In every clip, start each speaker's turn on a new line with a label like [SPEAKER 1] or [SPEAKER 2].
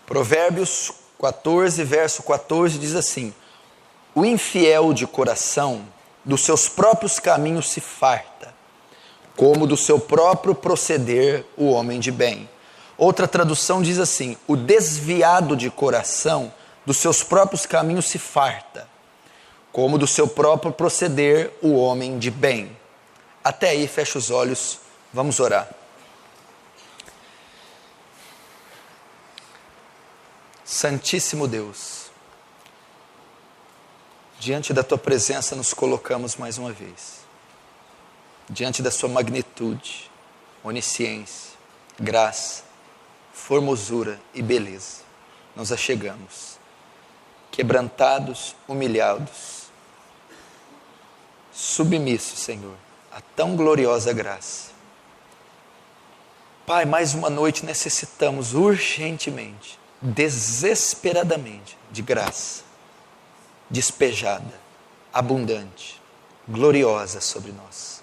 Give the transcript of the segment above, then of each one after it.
[SPEAKER 1] Provérbios 14, verso 14 diz assim: o infiel de coração dos seus próprios caminhos se farta, como do seu próprio proceder o homem de bem. Outra tradução diz assim: o desviado de coração dos seus próprios caminhos se farta, como do seu próprio proceder o homem de bem. Até aí, fecha os olhos, vamos orar. Santíssimo Deus, diante da Tua presença nos colocamos mais uma vez. Diante da Sua magnitude, onisciência, graça, formosura e beleza, nos achegamos, quebrantados, humilhados, submissos, Senhor, a tão gloriosa graça. Pai, mais uma noite necessitamos urgentemente, desesperadamente, de graça, despejada, abundante, gloriosa sobre nós.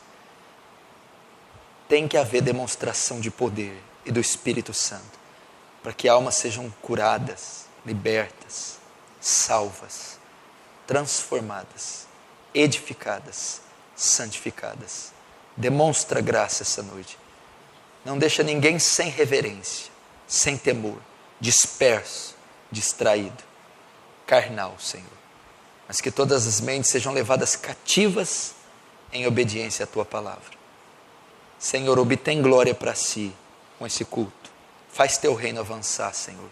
[SPEAKER 1] Tem que haver demonstração de poder e do Espírito Santo, para que almas sejam curadas, libertas, salvas, transformadas, edificadas, santificadas. Demonstra graça essa noite. Não deixa ninguém sem reverência, sem temor, disperso, distraído, carnal, Senhor. Mas que todas as mentes sejam levadas cativas em obediência à Tua palavra. Senhor, obtém glória para si com esse culto. Faz Teu reino avançar, Senhor,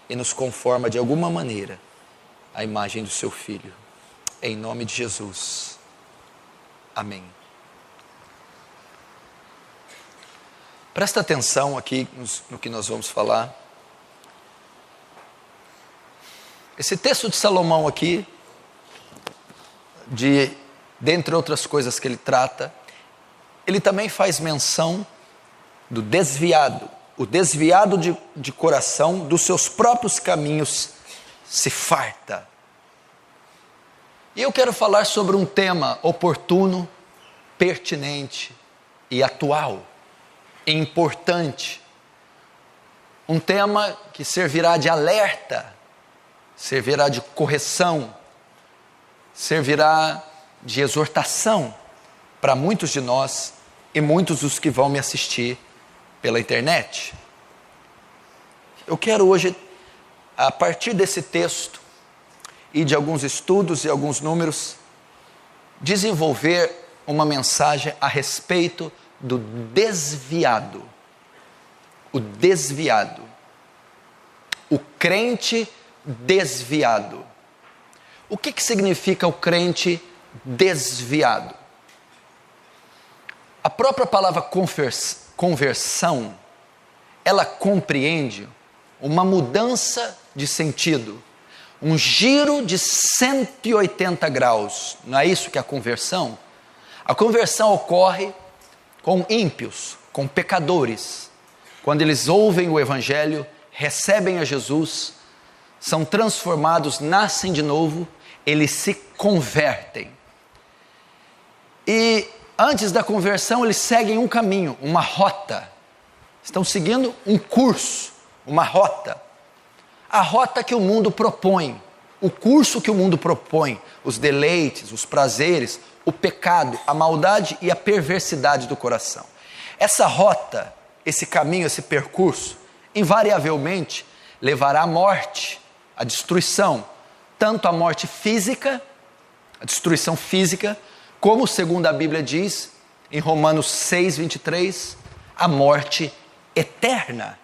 [SPEAKER 1] e nos conforma de alguma maneira à imagem do Seu Filho. Em nome de Jesus. Amém. Presta atenção aqui no que nós vamos falar. Esse texto de Salomão aqui, dentre outras coisas que ele trata, ele também faz menção do desviado. O desviado de coração dos seus próprios caminhos se farta. E eu quero falar sobre um tema oportuno, pertinente e atual, e importante. Um tema que servirá de alerta, servirá de correção, servirá de exortação para muitos de nós e muitos dos que vão me assistir pela internet. Eu quero hoje, a partir desse texto e de alguns estudos e alguns números, desenvolver uma mensagem a respeito do desviado. O desviado. O crente desviado. O que significa o crente desviado? A própria palavra conversão, ela compreende uma mudança de sentido, um giro de 180 graus. Não é isso que é a conversão? A conversão ocorre com ímpios, com pecadores. Quando eles ouvem o Evangelho, recebem a Jesus, são transformados, nascem de novo, eles se convertem. E antes da conversão, eles seguem um caminho, uma rota. Estão seguindo um curso, uma rota. A rota que o mundo propõe, o curso que o mundo propõe, os deleites, os prazeres, o pecado, a maldade e a perversidade do coração. Essa rota, esse caminho, esse percurso, invariavelmente levará à morte, à destruição, tanto a morte física, a destruição física, como segundo a Bíblia diz, em Romanos 6, 23, a morte eterna.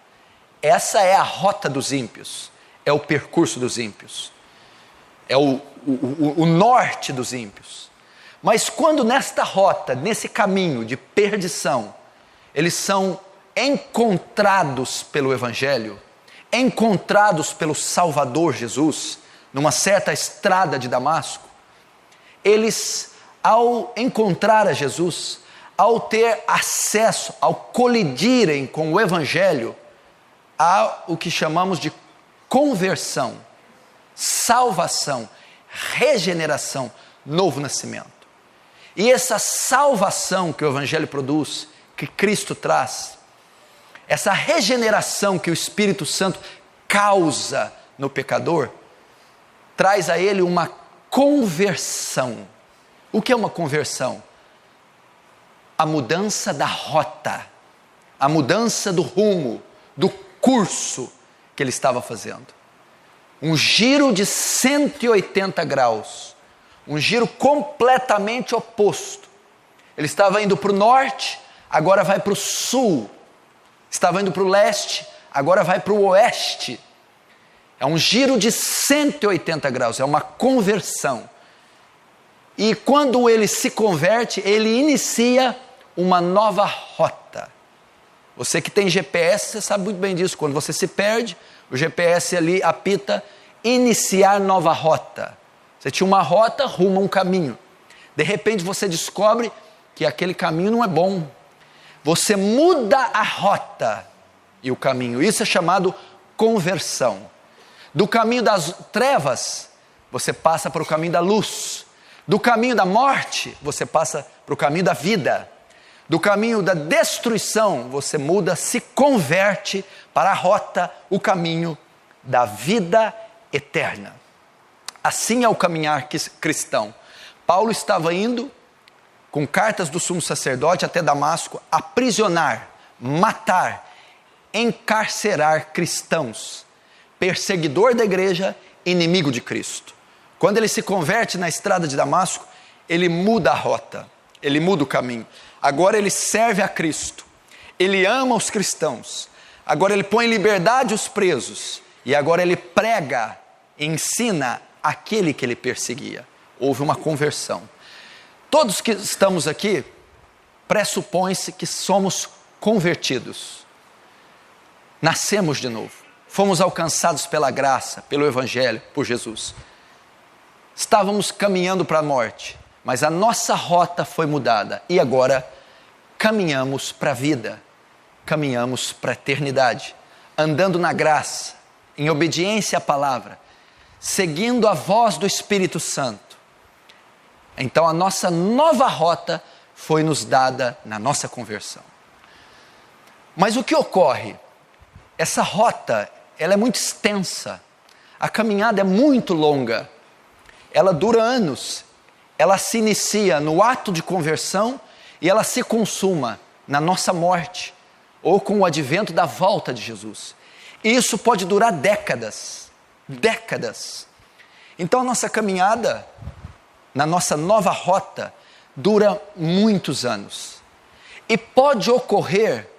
[SPEAKER 1] Essa é a rota dos ímpios, é o percurso dos ímpios, é o norte dos ímpios. Mas quando nesta rota, nesse caminho de perdição, eles são encontrados pelo Evangelho, encontrados pelo Salvador Jesus, numa certa estrada de Damasco, eles, ao encontrar a Jesus, ao ter acesso, ao colidirem com o Evangelho, há o que chamamos de conversão, salvação, regeneração, novo nascimento. E essa salvação que o Evangelho produz, que Cristo traz, essa regeneração que o Espírito Santo causa no pecador, traz a ele uma conversão. O que é uma conversão? A mudança da rota, a mudança do rumo, do curso que ele estava fazendo. Um giro de 180 graus, um giro completamente oposto. Ele estava indo para o norte, agora vai para o sul. Estava indo para o leste, agora vai para o oeste. É um giro de 180 graus, é uma conversão. E quando ele se converte, ele inicia uma nova rota. Você que tem GPS, você sabe muito bem disso. Quando você se perde, o GPS ali apita iniciar nova rota. Você tinha uma rota rumo a um caminho. De repente você descobre que aquele caminho não é bom. Você muda a rota e o caminho. Isso é chamado conversão. Do caminho das trevas, você passa para o caminho da luz. Do caminho da morte, você passa para o caminho da vida. Do caminho da destruição, você muda, se converte para a rota, o caminho da vida eterna. Assim é o caminhar cristão. Paulo estava indo, com cartas do sumo sacerdote até Damasco, aprisionar, matar, encarcerar cristãos, perseguidor da igreja, inimigo de Cristo. Quando ele se converte na estrada de Damasco, ele muda a rota, ele muda o caminho. Agora ele serve a Cristo, ele ama os cristãos, agora ele põe em liberdade os presos, e agora ele prega, ensina aquele que ele perseguia. Houve uma conversão. Todos que estamos aqui, pressupõe-se que somos convertidos. Nascemos de novo, fomos alcançados pela graça, pelo Evangelho, por Jesus. Estávamos caminhando para a morte, mas a nossa rota foi mudada e agora caminhamos para a vida, caminhamos para a eternidade, andando na graça, em obediência à palavra, seguindo a voz do Espírito Santo. Então a nossa nova rota foi nos dada na nossa conversão. Mas o que ocorre? Essa rota, ela é muito extensa, a caminhada é muito longa, ela dura anos, ela se inicia no ato de conversão e ela se consuma na nossa morte ou com o advento da volta de Jesus. E isso pode durar décadas, décadas. Então a nossa caminhada, na nossa nova rota, dura muitos anos. E pode ocorrer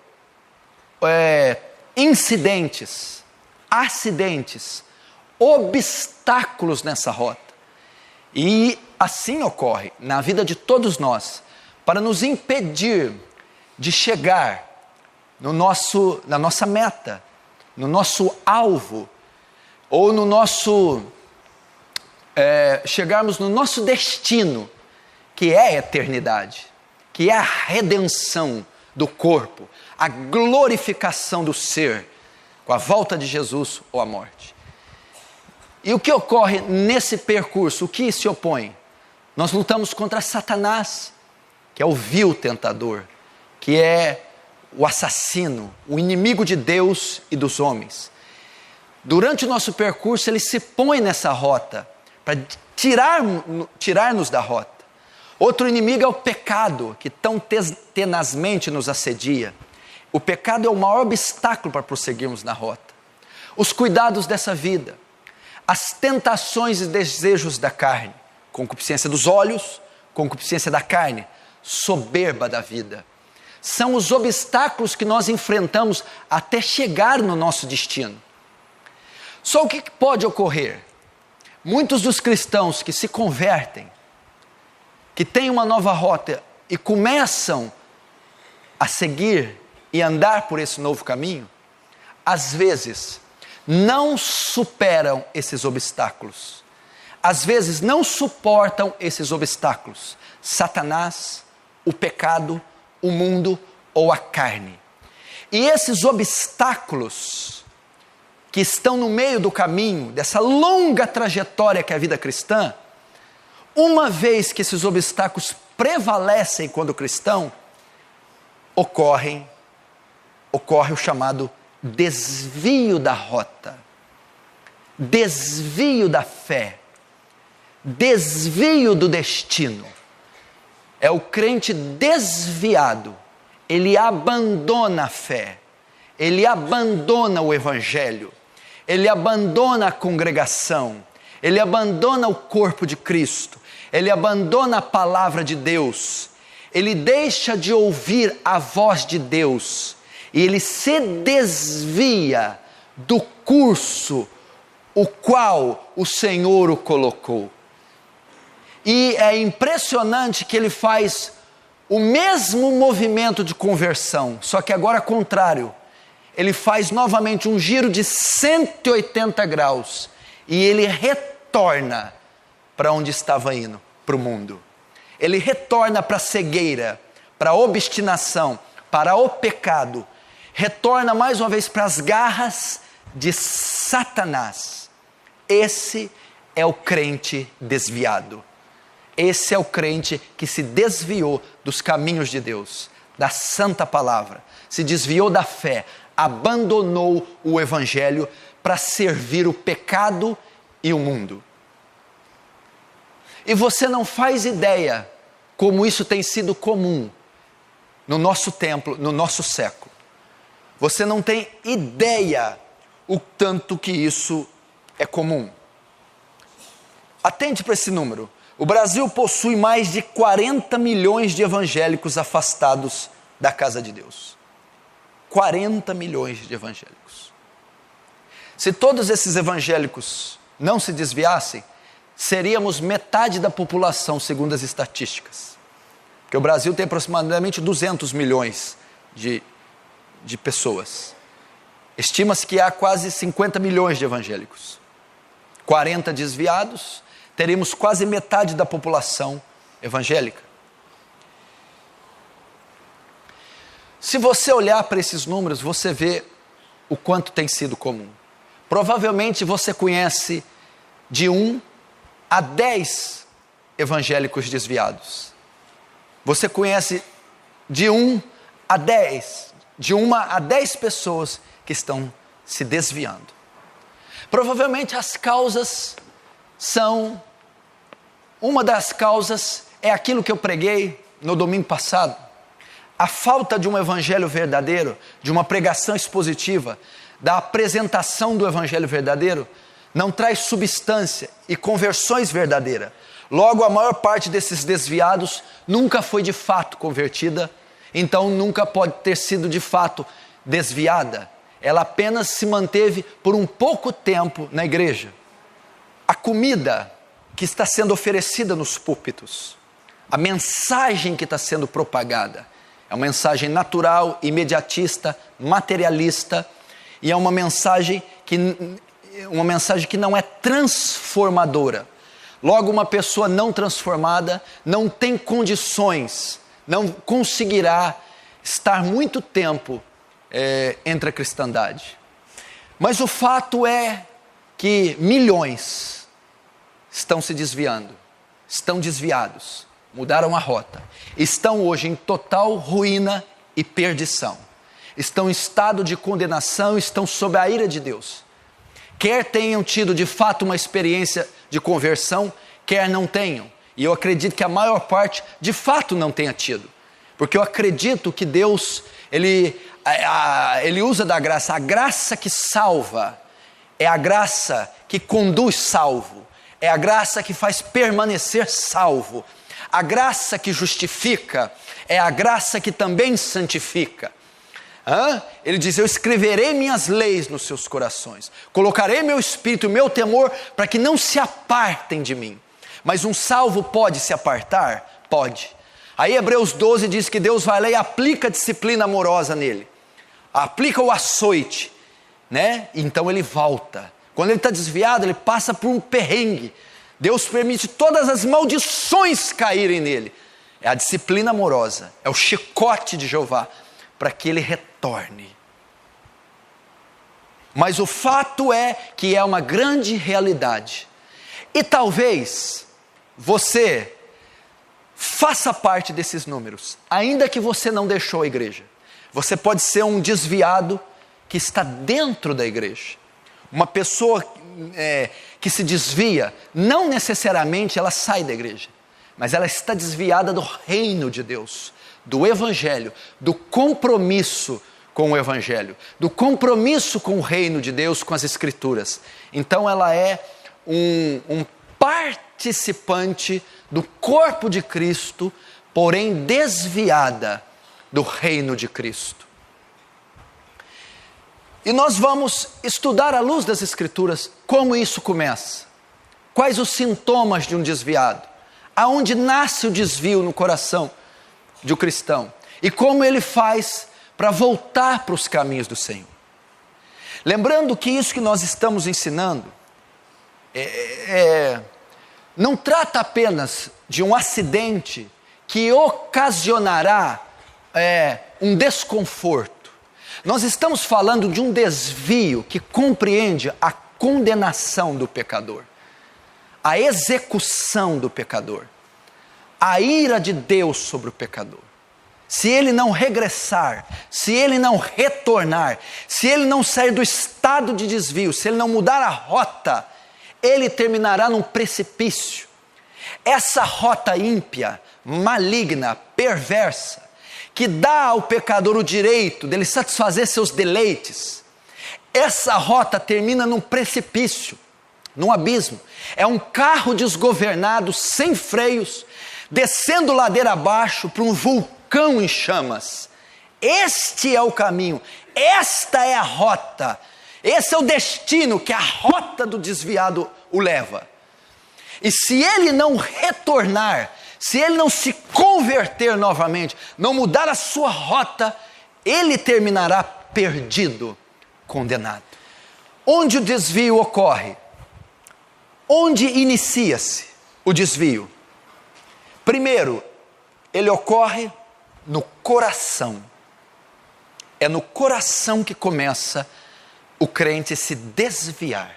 [SPEAKER 1] incidentes, acidentes, obstáculos nessa rota. E assim ocorre na vida de todos nós, para nos impedir de chegar na nossa meta, no nosso alvo, ou no nosso chegarmos no nosso destino, que é a eternidade, que é a redenção do corpo, a glorificação do ser, com a volta de Jesus ou a morte. E o que ocorre nesse percurso? O que se opõe? Nós lutamos contra Satanás, que é o vil tentador, que é o assassino, o inimigo de Deus e dos homens. Durante o nosso percurso, ele se põe nessa rota, para tirar-nos da rota. Outro inimigo é o pecado, que tão tenazmente nos assedia. O pecado é o maior obstáculo para prosseguirmos na rota. Os cuidados dessa vida, as tentações e desejos da carne, concupiscência dos olhos, concupiscência da carne, soberba da vida. São os obstáculos que nós enfrentamos até chegar no nosso destino. Só o que pode ocorrer? Muitos dos cristãos que se convertem, que têm uma nova rota e começam a seguir e andar por esse novo caminho, às vezes não superam esses obstáculos. Às vezes não suportam esses obstáculos. Satanás, o pecado, o mundo ou a carne. E esses obstáculos que estão no meio do caminho, dessa longa trajetória que é a vida cristã, uma vez que esses obstáculos prevalecem quando cristão, ocorre o chamado desvio da rota. desvio da fé, desvio do destino. É o crente desviado, ele abandona a fé, ele abandona o evangelho, ele abandona a congregação, ele abandona o corpo de Cristo, ele abandona a palavra de Deus, ele deixa de ouvir a voz de Deus e ele se desvia do curso o qual o Senhor o colocou. E é impressionante que ele faz o mesmo movimento de conversão, só que agora contrário. Ele faz novamente um giro de 180 graus e ele retorna para onde estava indo, para o mundo. Ele retorna para a cegueira, para a obstinação, para o pecado. Retorna mais uma vez para as garras de Satanás. Esse é o crente desviado. Esse é o crente que se desviou dos caminhos de Deus, da santa palavra, se desviou da fé, abandonou o evangelho para servir o pecado e o mundo. E você não faz ideia como isso tem sido comum no nosso tempo, no nosso século. Você não tem ideia o tanto que isso é comum. Atente para esse número. O Brasil possui mais de 40 milhões de evangélicos afastados da casa de Deus. 40 milhões de evangélicos. Se todos esses evangélicos não se desviassem, seríamos metade da população, segundo as estatísticas. Porque o Brasil tem aproximadamente 200 milhões de pessoas. Estima-se que há quase 50 milhões de evangélicos. 40 desviados, teríamos quase metade da população evangélica. Se você olhar para esses números, você vê o quanto tem sido comum. Provavelmente você conhece de 1 a 10 evangélicos desviados. Você conhece de 1 a 10, de 1 a 10 pessoas que estão se desviando. Provavelmente as causas são... Uma das causas é aquilo que eu preguei no domingo passado. A falta de um evangelho verdadeiro, de uma pregação expositiva, da apresentação do evangelho verdadeiro, não traz substância e conversões verdadeiras. Logo, a maior parte desses desviados nunca foi de fato convertida, então nunca pode ter sido de fato desviada. Ela apenas se manteve por um pouco tempo na igreja. A comida que está sendo oferecida nos púlpitos, a mensagem que está sendo propagada, é uma mensagem natural, imediatista, materialista, e é uma mensagem que não é transformadora. Logo, uma pessoa não transformada não tem condições, não conseguirá estar muito tempo entre a cristandade. Mas o fato é que milhões estão se desviando, estão desviados, mudaram a rota, estão hoje em total ruína e perdição, estão em estado de condenação, estão sob a ira de Deus. Quer tenham tido de fato uma experiência de conversão, quer não tenham, e eu acredito que a maior parte de fato não tenha tido, porque eu acredito que Deus, Ele usa da graça, a graça que salva, é a graça que conduz salvo, é a graça que faz permanecer salvo. A graça que justifica é a graça que também santifica. Ele diz, eu escreverei minhas leis nos seus corações. Colocarei meu espírito e meu temor para que não se apartem de mim. Mas um salvo pode se apartar? Pode. Aí Hebreus 12 diz que Deus vai lá e aplica a disciplina amorosa nele. Aplica o açoite, né? Então ele volta. Quando ele está desviado, ele passa por um perrengue. Deus permite todas as maldições caírem nele. É a disciplina amorosa, é o chicote de Jeová, para que ele retorne. Mas o fato é que é uma grande realidade. E talvez você faça parte desses números, ainda que você não deixou a igreja. Você pode ser um desviado que está dentro da igreja. Uma pessoa que se desvia, não necessariamente ela sai da igreja, mas ela está desviada do reino de Deus, do evangelho, do compromisso com o evangelho, do compromisso com o reino de Deus, com as escrituras. Então ela é um participante do corpo de Cristo, porém desviada do reino de Cristo. E nós vamos estudar à luz das escrituras como isso começa. Quais os sintomas de um desviado? Aonde nasce o desvio no coração de um cristão? E como ele faz para voltar para os caminhos do Senhor? Lembrando que isso que nós estamos ensinando não trata apenas de um acidente que ocasionará um desconforto. Nós estamos falando de um desvio que compreende a condenação do pecador, a execução do pecador, a ira de Deus sobre o pecador. Se ele não regressar, se ele não retornar, se ele não sair do estado de desvio, se ele não mudar a rota, ele terminará num precipício. Essa rota ímpia, maligna, perversa, que dá ao pecador o direito dele satisfazer seus deleites, essa rota termina num precipício, num abismo. É um carro desgovernado, sem freios, descendo ladeira abaixo para um vulcão em chamas. Este é o caminho, esta é a rota, esse é o destino que a rota do desviado o leva. E se ele não retornar, se ele não se converter novamente, não mudar a sua rota, ele terminará perdido, condenado. Onde o desvio ocorre? Onde inicia-se o desvio? Primeiro, ele ocorre no coração. É no coração que começa o crente se desviar.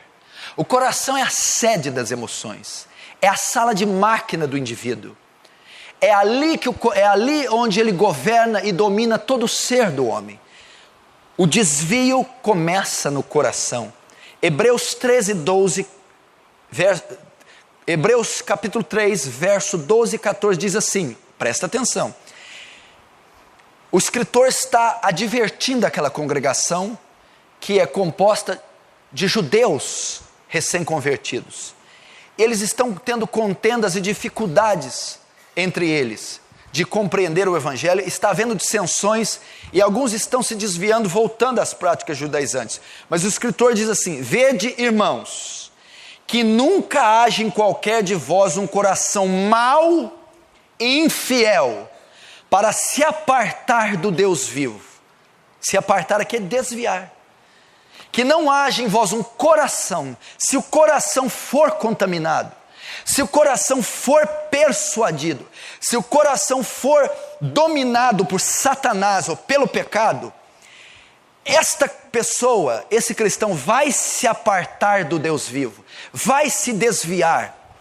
[SPEAKER 1] O coração é a sede das emoções, é a sala de máquina do indivíduo. É ali onde ele governa e domina todo o ser do homem. O desvio começa no coração. Hebreus 13, 12, Hebreus capítulo 3, verso 12 e 14 diz assim, presta atenção. O escritor está advertindo aquela congregação que é composta de judeus recém-convertidos. Eles estão tendo contendas e dificuldades entre eles de compreender o evangelho, está havendo dissensões e alguns estão se desviando, voltando às práticas judaizantes. Mas o escritor diz assim: vede, irmãos, que nunca haja em qualquer de vós um coração mau e infiel para se apartar do Deus vivo. Se apartar aqui é desviar. Que não haja em vós um coração, se o coração for contaminado, se o coração for persuadido, se o coração for dominado por Satanás ou pelo pecado, esta pessoa, esse cristão vai se apartar do Deus vivo, vai se desviar.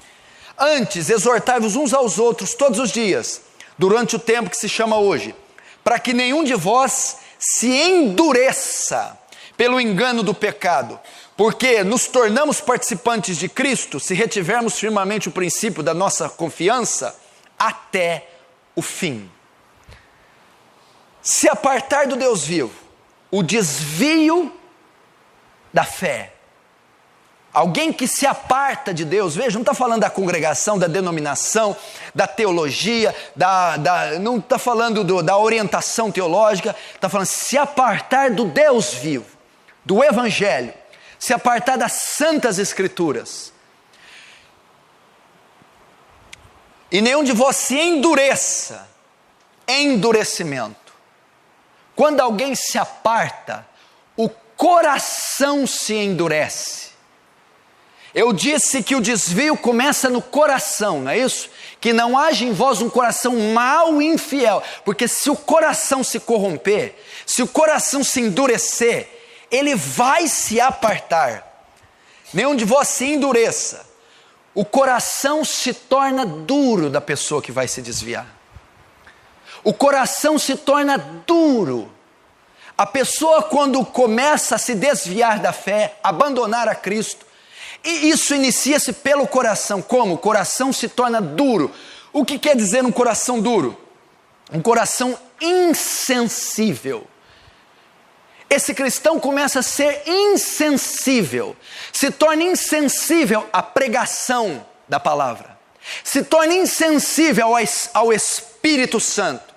[SPEAKER 1] Antes, exortai-vos uns aos outros todos os dias, durante o tempo que se chama hoje, para que nenhum de vós se endureça pelo engano do pecado, porque nos tornamos participantes de Cristo se retivermos firmemente o princípio da nossa confiança até o fim. Se apartar do Deus vivo, o desvio da fé. Alguém que se aparta de Deus, veja, não está falando da congregação, da denominação, da teologia, não está falando da orientação teológica, está falando se apartar do Deus vivo, do Evangelho, se apartar das santas escrituras. E nenhum de vós se endureça, endurecimento. Quando alguém se aparta, o coração se endurece. Eu disse que o desvio começa no coração, não é isso? Que não haja em vós um coração mau e infiel, porque se o coração se corromper, se o coração se endurecer, ele vai se apartar. Nenhum de vós se endureça. O coração se torna duro da pessoa que vai se desviar. O coração se torna duro. A pessoa, quando começa a se desviar da fé, abandonar a Cristo, E isso inicia-se pelo coração. Como? O coração se torna duro. O que quer dizer um coração duro? Um coração insensível. Esse cristão começa a ser insensível, se torna insensível à pregação da palavra, se torna insensível ao Espírito Santo,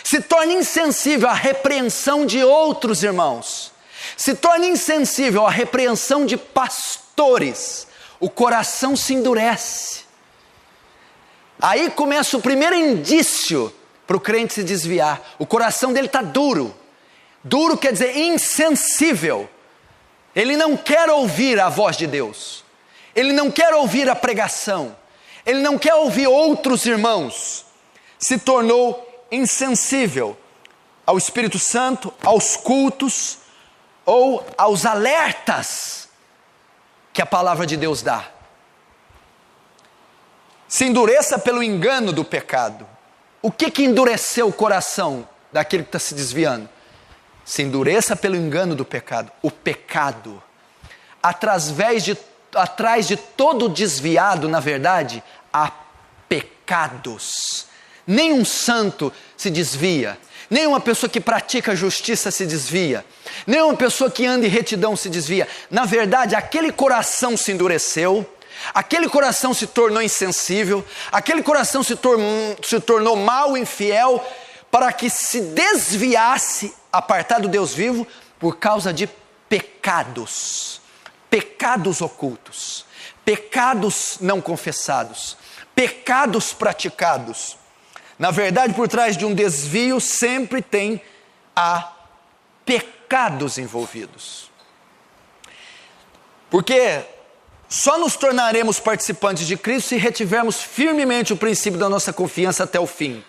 [SPEAKER 1] se torna insensível à repreensão de outros irmãos, se torna insensível à repreensão de pastores. O coração se endurece. Aí começa o primeiro indício para o crente se desviar. O coração dele está duro. Duro quer dizer insensível. Ele não quer ouvir a voz de Deus. Ele não quer ouvir a pregação. Ele não quer ouvir outros irmãos. Se tornou insensível ao Espírito Santo, aos cultos ou aos alertas que a palavra de Deus dá. Se endureça pelo engano do pecado. O que endureceu o coração daquele que está se desviando? Se endureça pelo engano do pecado. O pecado. Atrás de todo desviado, na verdade, há pecados. Nenhum santo se desvia. Nenhuma pessoa que pratica justiça se desvia. Nenhuma pessoa que anda em retidão se desvia. Na verdade, aquele coração se endureceu. Aquele coração se tornou insensível. Aquele coração se tornou mau, infiel, para que se desviasse, apartado do Deus vivo, por causa de pecados. Pecados ocultos. Pecados não confessados. Pecados praticados. Na verdade, por trás de um desvio sempre há pecados envolvidos. Porque só nos tornaremos participantes de Cristo se retivermos firmemente o princípio da nossa confiança até o fim.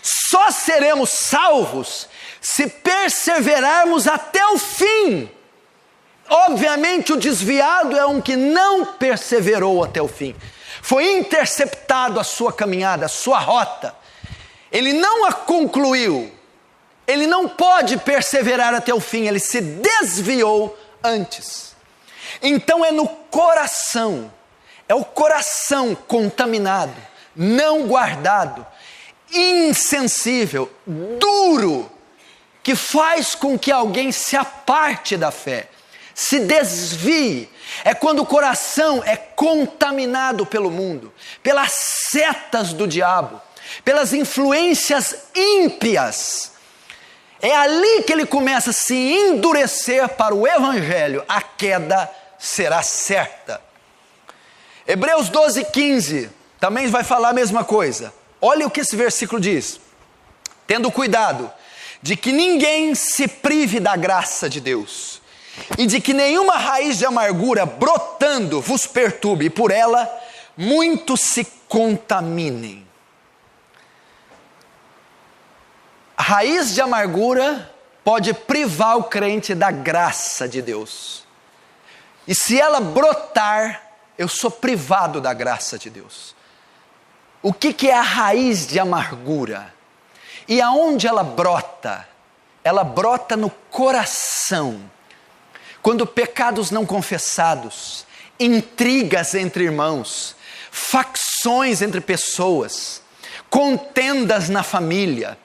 [SPEAKER 1] Só seremos salvos se perseverarmos até o fim. Obviamente o desviado é um que não perseverou até o fim. Foi interceptado a sua caminhada, a sua rota. Ele não a concluiu. Ele não pode perseverar até o fim. Ele se desviou antes. Então é no coração. É o coração contaminado, não guardado, insensível, duro, que faz com que alguém se aparte da fé, se desvie. É quando o coração é contaminado pelo mundo, pelas setas do diabo, pelas influências ímpias. É ali que ele começa a se endurecer para o evangelho. A queda será certa. Hebreus 12:15 também vai falar a mesma coisa. Olha o que esse versículo diz: tendo cuidado de que ninguém se prive da graça de Deus, e de que nenhuma raiz de amargura brotando vos perturbe, e por ela muitos se contaminem. A raiz de amargura pode privar o crente da graça de Deus. E se ela brotar, eu sou privado da graça de Deus. O que é a raiz de amargura? E aonde ela brota? Ela brota no coração. Quando pecados não confessados, intrigas entre irmãos, facções entre pessoas, contendas na família,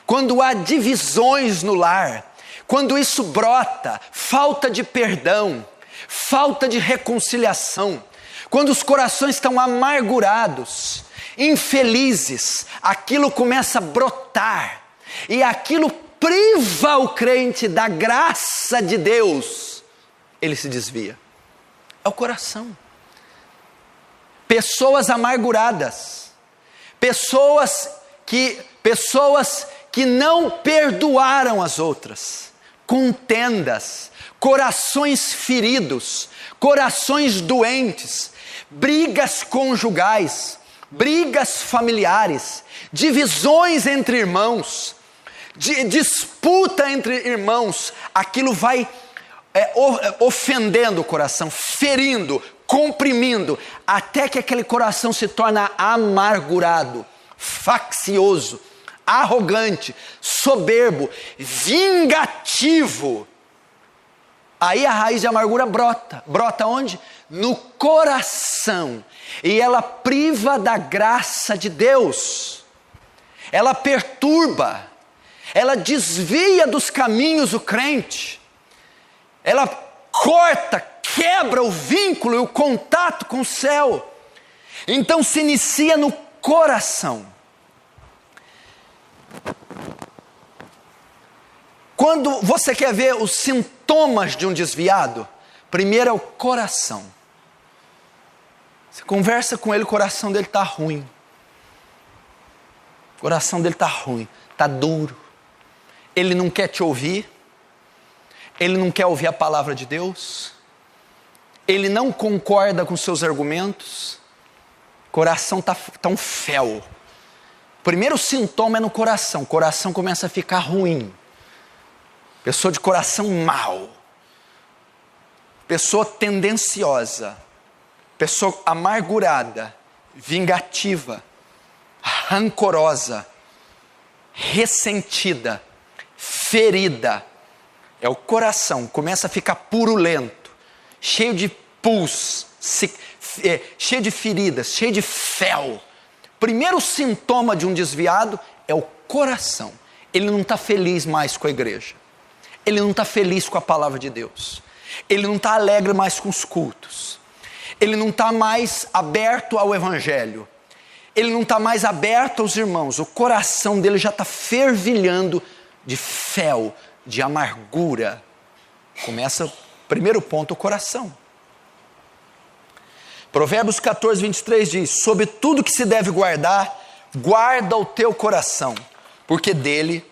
[SPEAKER 1] quando há divisões no lar, quando isso brota, falta de perdão, falta de reconciliação, quando os corações estão amargurados, infelizes, aquilo começa a brotar, e aquilo priva o crente da graça de Deus, ele se desvia. É o coração. Pessoas amarguradas, pessoas que não perdoaram as outras, contendas, corações feridos, corações doentes, brigas conjugais, brigas familiares, divisões entre irmãos, disputa entre irmãos, aquilo vai ofendendo o coração, ferindo, comprimindo, até que aquele coração se torna amargurado, faccioso, arrogante, soberbo, vingativo. Aí a raiz de amargura brota. Brota onde? No coração. E ela priva da graça de Deus. Ela perturba. Ela desvia dos caminhos o crente. Ela corta, quebra o vínculo e o contato com o céu. Então se inicia no coração. Quando você quer ver os sintomas de um desviado, primeiro é o coração. Você conversa com ele, o coração dele está ruim. O coração dele está ruim, está duro. Ele não quer te ouvir. Ele não quer ouvir a palavra de Deus. Ele não concorda com seus argumentos. O coração está um fel. O primeiro sintoma é no coração. O coração começa a ficar ruim. Pessoa de coração mau. Pessoa tendenciosa. Pessoa amargurada. Vingativa. Rancorosa. Ressentida. Ferida. É o coração. Começa a ficar purulento. Cheio de pus. Cheio de feridas. Cheio de fel. Primeiro sintoma de um desviado é o coração. Ele não está feliz mais com a igreja. Ele não está feliz com a palavra de Deus. Ele não está alegre mais com os cultos. Ele não está mais aberto ao evangelho. Ele não está mais aberto aos irmãos. O coração dele já está fervilhando de fel, de amargura. Começa, primeiro ponto, o coração. Provérbios 14, 23 diz: sobre tudo que se deve guardar, guarda o teu coração, porque dele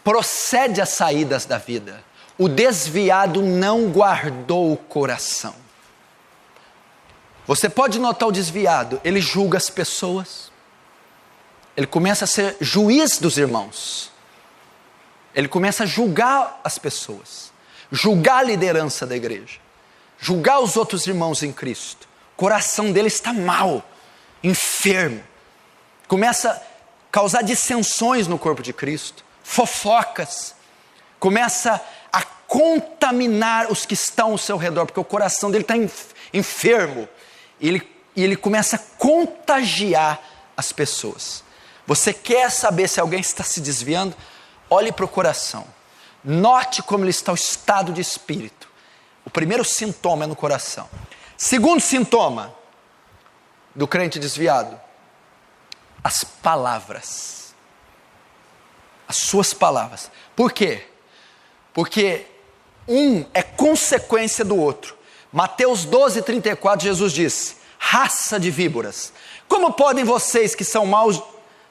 [SPEAKER 1] procede as saídas da vida. O desviado não guardou o coração. Você pode notar o desviado, ele julga as pessoas. Ele começa a ser juiz dos irmãos. Ele começa a julgar as pessoas. Julgar a liderança da igreja. Julgar os outros irmãos em Cristo. O coração dele está mal, enfermo. Começa a causar dissensões no corpo de Cristo. Fofocas, começa a contaminar os que estão ao seu redor, porque o coração dele está enfermo, e ele começa a contagiar as pessoas. Você quer saber se alguém está se desviando? Olhe para o coração, note como ele está, o estado de espírito. O primeiro sintoma é no coração. Segundo sintoma do crente desviado, as palavras. As suas palavras. Por quê? Porque um é consequência do outro. Mateus 12, 34, Jesus disse: raça de víboras, como podem vocês que são maus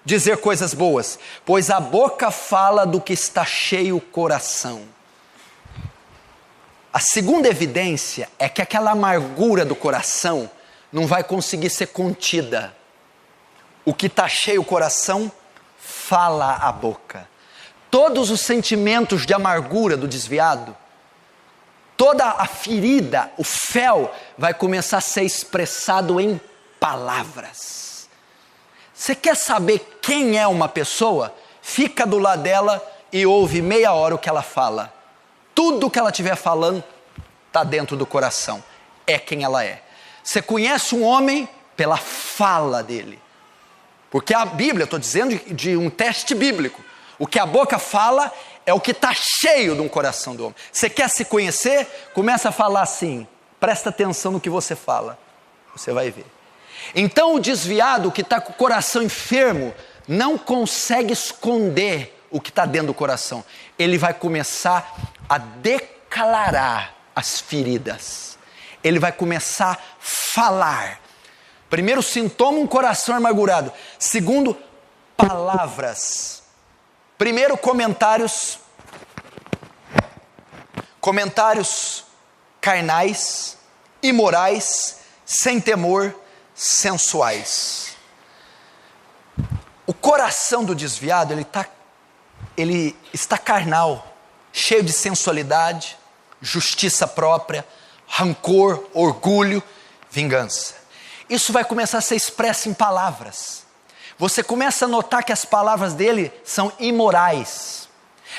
[SPEAKER 1] dizer coisas boas? Pois a boca fala do que está cheio o coração. A segunda evidência é que aquela amargura do coração não vai conseguir ser contida. O que está cheio o coração fala a boca. Todos os sentimentos de amargura do desviado, toda a ferida, o fel, vai começar a ser expressado em palavras. Você quer saber quem é uma pessoa? Fica do lado dela e ouve meia hora o que ela fala. Tudo que ela estiver falando está dentro do coração. É quem ela é. Você conhece um homem pela fala dele. Porque a Bíblia, estou dizendo de um teste bíblico. O que a boca fala é o que está cheio de um coração do homem. Você quer se conhecer? Começa a falar assim. Presta atenção no que você fala. Você vai ver. Então o desviado que está com o coração enfermo não consegue esconder o que está dentro do coração. Ele vai começar a declarar as feridas. Ele vai começar a falar. Primeiro sintoma, um coração amargurado. Segundo, palavras. Primeiro, comentários carnais, imorais, sem temor, sensuais. O coração do desviado, ele está carnal, cheio de sensualidade, justiça própria, rancor, orgulho, vingança. Isso vai começar a ser expresso em palavras. Você começa a notar que as palavras dele são imorais,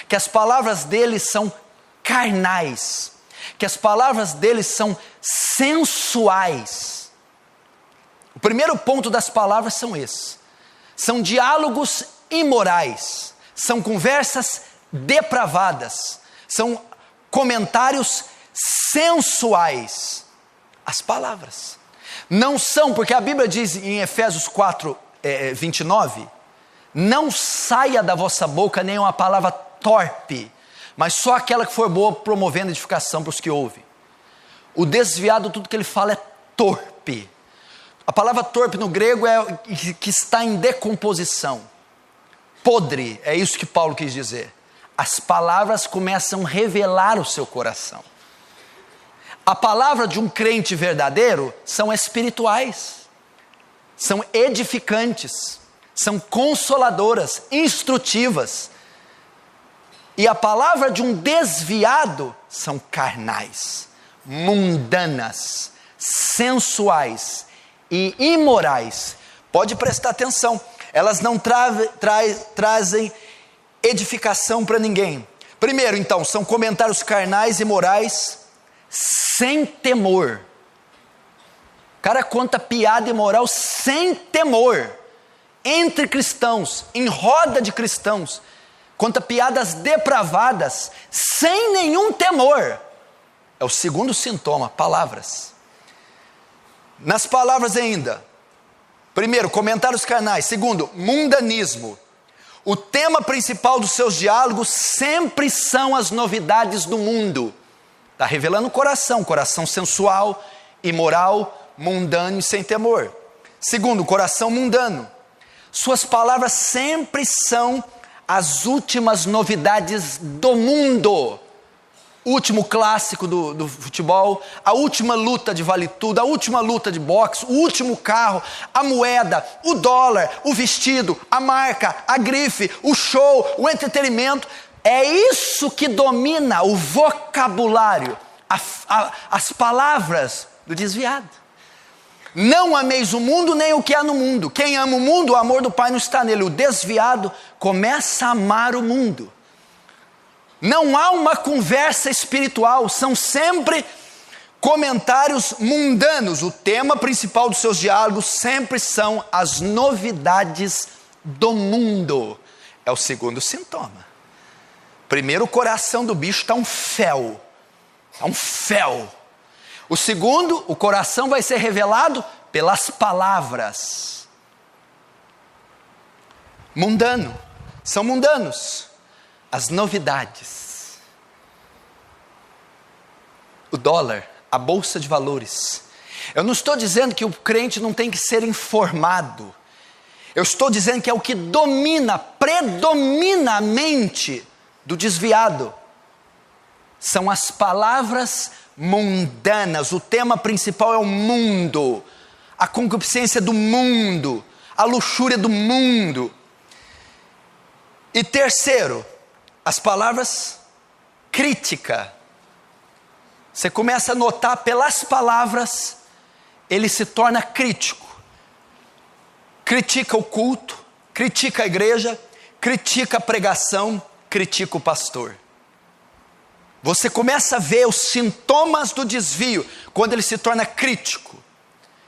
[SPEAKER 1] que as palavras dele são carnais, que as palavras deles são sensuais. O primeiro ponto das palavras são esses. São diálogos imorais, são conversas depravadas, são comentários sensuais. As palavras não são, porque a Bíblia diz em Efésios 4, 29, não saia da vossa boca nenhuma palavra torpe, mas só aquela que for boa, promovendo edificação para os que ouvem. O desviado, tudo que ele fala é torpe. A palavra torpe no grego é que está em decomposição. Podre, é isso que Paulo quis dizer. As palavras começam a revelar o seu coração. A palavra de um crente verdadeiro são espirituais, são edificantes, são consoladoras, instrutivas. E a palavra de um desviado são carnais, mundanas, sensuais e imorais. Pode prestar atenção, elas não trazem edificação para ninguém. Primeiro, então, são comentários carnais e morais sem temor. O cara conta piada imoral sem temor, entre cristãos, em roda de cristãos, conta piadas depravadas, sem nenhum temor. É o segundo sintoma, palavras. Nas palavras ainda, primeiro, comentários carnais. Segundo, mundanismo. O tema principal dos seus diálogos sempre são as novidades do mundo. Está revelando o coração sensual, imoral, mundano e sem temor. Segundo, coração mundano. Suas palavras sempre são as últimas novidades do mundo. O último clássico do futebol, a última luta de vale tudo, a última luta de boxe, o último carro, a moeda, o dólar, o vestido, a marca, a grife, o show, o entretenimento. É isso que domina o vocabulário, as palavras do desviado. Não ameis o mundo nem o que há no mundo. Quem ama o mundo, o amor do Pai não está nele. O desviado começa a amar o mundo. Não há uma conversa espiritual, são sempre comentários mundanos. O tema principal dos seus diálogos sempre são as novidades do mundo. É o segundo sintoma. Primeiro, o coração do bicho está um fel. Está um fel. O segundo, o coração vai ser revelado pelas palavras. Mundano. São mundanos. As novidades. O dólar, a bolsa de valores. Eu não estou dizendo que o crente não tem que ser informado. Eu estou dizendo que é o que predomina a mente do desviado. São as palavras mundanas. O tema principal é o mundo, a concupiscência do mundo, a luxúria do mundo. E terceiro, as palavras crítica. Você começa a notar pelas palavras, ele se torna crítico. Critica o culto, critica a igreja, critica a pregação, critica o pastor. Você começa a ver os sintomas do desvio quando ele se torna crítico.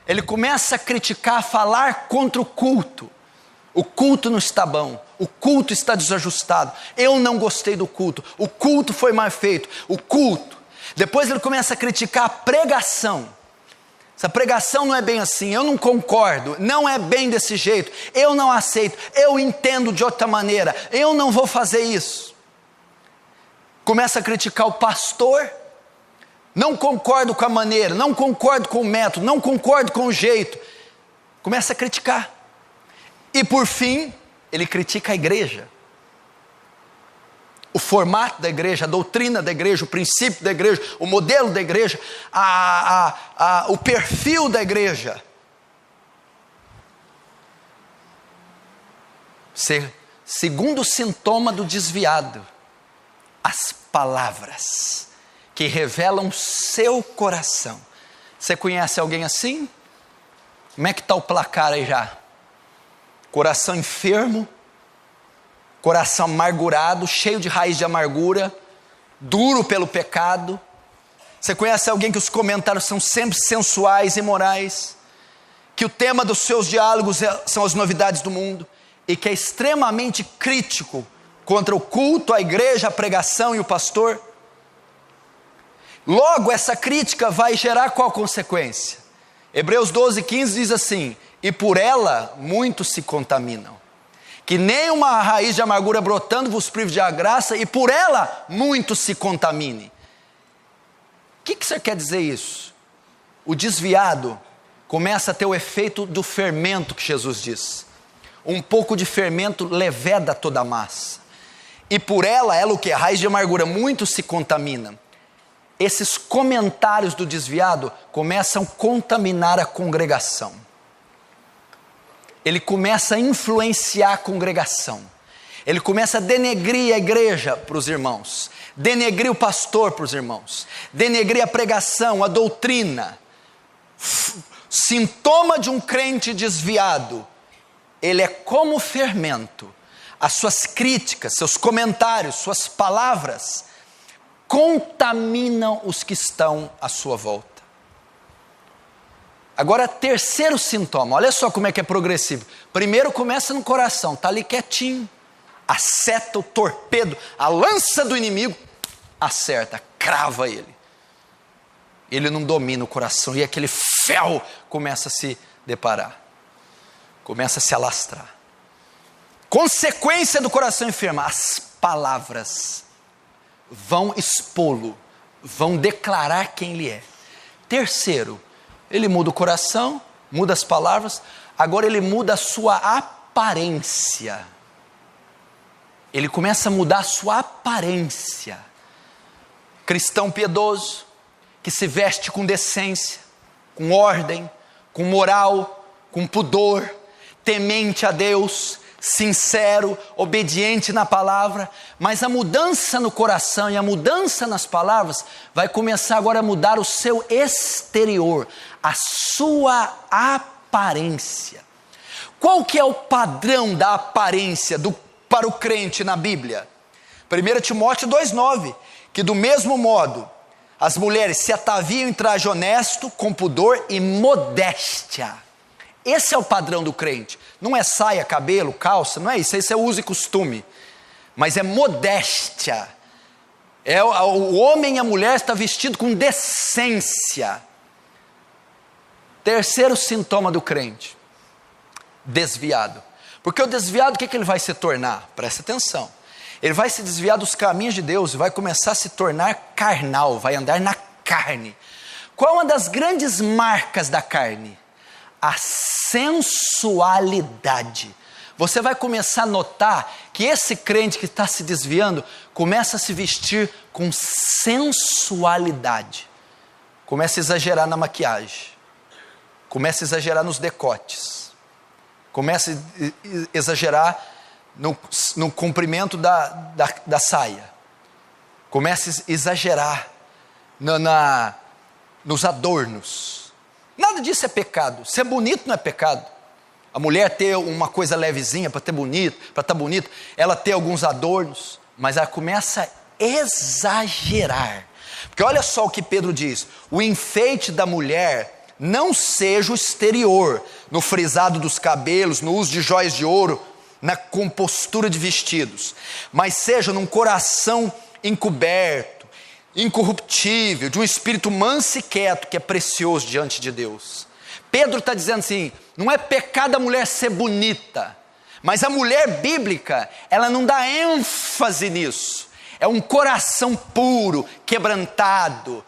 [SPEAKER 1] Ele começa a criticar, a falar contra o culto. O culto não está bom, o culto está desajustado, eu não gostei do culto, o culto foi mal feito, o culto. Depois ele começa a criticar a pregação. Essa pregação não é bem assim, eu não concordo, não é bem desse jeito, eu não aceito, eu entendo de outra maneira, eu não vou fazer isso. Começa a criticar o pastor, não concordo com a maneira, não concordo com o método, não concordo com o jeito. Começa a criticar. E por fim, ele critica a igreja. O formato da igreja, a doutrina da igreja, o princípio da igreja, o modelo da igreja, o perfil da igreja. Segundo sintoma do desviado, as palavras que revelam seu coração. Você conhece alguém assim? Como é que está o placar aí já? Coração enfermo, coração amargurado, cheio de raiz de amargura, duro pelo pecado, Você conhece alguém que os comentários são sempre sensuais e imorais? Que o tema dos seus diálogos são as novidades do mundo? E que é extremamente crítico contra o culto, a igreja, a pregação e o pastor? Logo, essa crítica vai gerar qual consequência? Hebreus 12:15 diz assim: e por ela muitos se contaminam. Que nem uma raiz de amargura brotando vos prive de a graça, e por ela muitos se contaminem. O que você quer dizer isso? O desviado começa a ter o efeito do fermento que Jesus diz. Um pouco de fermento leveda toda a massa. E por ela o que? A raiz de amargura, muitos se contaminam. Esses comentários do desviado começam a contaminar a congregação. Ele começa a influenciar a congregação. Ele começa a denegrir a igreja para os irmãos, denegrir o pastor para os irmãos, denegrir a pregação, a doutrina. Sintoma de um crente desviado: ele é como fermento. As suas críticas, seus comentários, suas palavras contaminam os que estão à sua volta. Agora, terceiro sintoma, olha só como é que é progressivo. Primeiro começa no coração, está ali quietinho, a seta, o torpedo, a lança do inimigo, acerta, crava ele. Ele não domina o coração e aquele fel começa a se deparar, começa a se alastrar. Consequência do coração enfermo: as palavras vão expô-lo, vão declarar quem ele é. Terceiro, ele muda o coração, muda as palavras, agora ele muda a sua aparência. Ele começa a mudar a sua aparência. Cristão piedoso, que se veste com decência, com ordem, com moral, com pudor, temente a Deus, sincero, obediente na palavra, mas a mudança no coração e a mudança nas palavras vai começar agora a mudar o seu exterior, a sua aparência. Qual que é o padrão da aparência para o crente na Bíblia? 1 Timóteo 2,9, que do mesmo modo as mulheres se ataviam em traje honesto, com pudor e modéstia. Esse é o padrão do crente. Não é saia, cabelo, calça, não é isso. Esse é uso e costume. Mas é modéstia. O homem e a mulher estão vestidos com decência. Terceiro sintoma do crente: desviado. Porque o desviado, o que ele vai se tornar? Presta atenção. Ele vai se desviar dos caminhos de Deus e vai começar a se tornar carnal, vai andar na carne. Qual é uma das grandes marcas da carne? A sensualidade. Você vai começar a notar que esse crente que está se desviando começa a se vestir com sensualidade. Começa a exagerar na maquiagem. Começa a exagerar nos decotes. Começa a exagerar no comprimento da saia. Começa a exagerar nos adornos. Nada disso é pecado. Ser bonito não é pecado. A mulher ter uma coisa levezinha para estar bonito, ela ter alguns adornos, mas ela começa a exagerar. Porque olha só o que Pedro diz: o enfeite da mulher não seja o exterior, no frisado dos cabelos, no uso de jóias de ouro, na compostura de vestidos, mas seja num coração encoberto, incorruptível, de um espírito manso e quieto, que é precioso diante de Deus. Pedro está dizendo assim: não é pecado a mulher ser bonita, mas a mulher bíblica, ela não dá ênfase nisso. É um coração puro, quebrantado.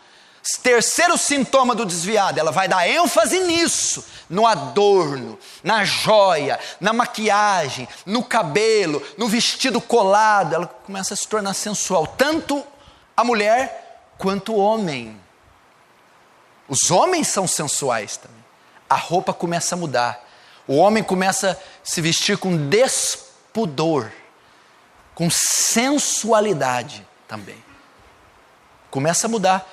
[SPEAKER 1] Terceiro sintoma do desviado: ela vai dar ênfase nisso, no adorno, na joia, na maquiagem, no cabelo, no vestido colado. Ela começa a se tornar sensual, tanto a mulher quanto o homem. Os homens são sensuais também. A roupa começa a mudar. O homem começa a se vestir com despudor, com sensualidade também. Começa a mudar.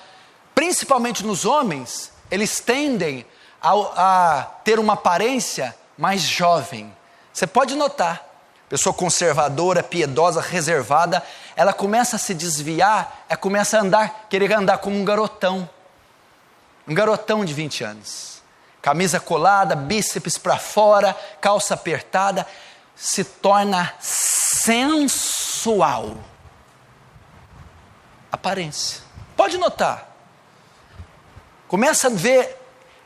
[SPEAKER 1] Principalmente nos homens, eles tendem a ter uma aparência mais jovem. Você pode notar, pessoa conservadora, piedosa, reservada, ela começa a se desviar, ela começa a querer andar como um garotão. Um garotão de 20 anos. Camisa colada, bíceps para fora, calça apertada, se torna sensual. Aparência. Pode notar. Começa a ver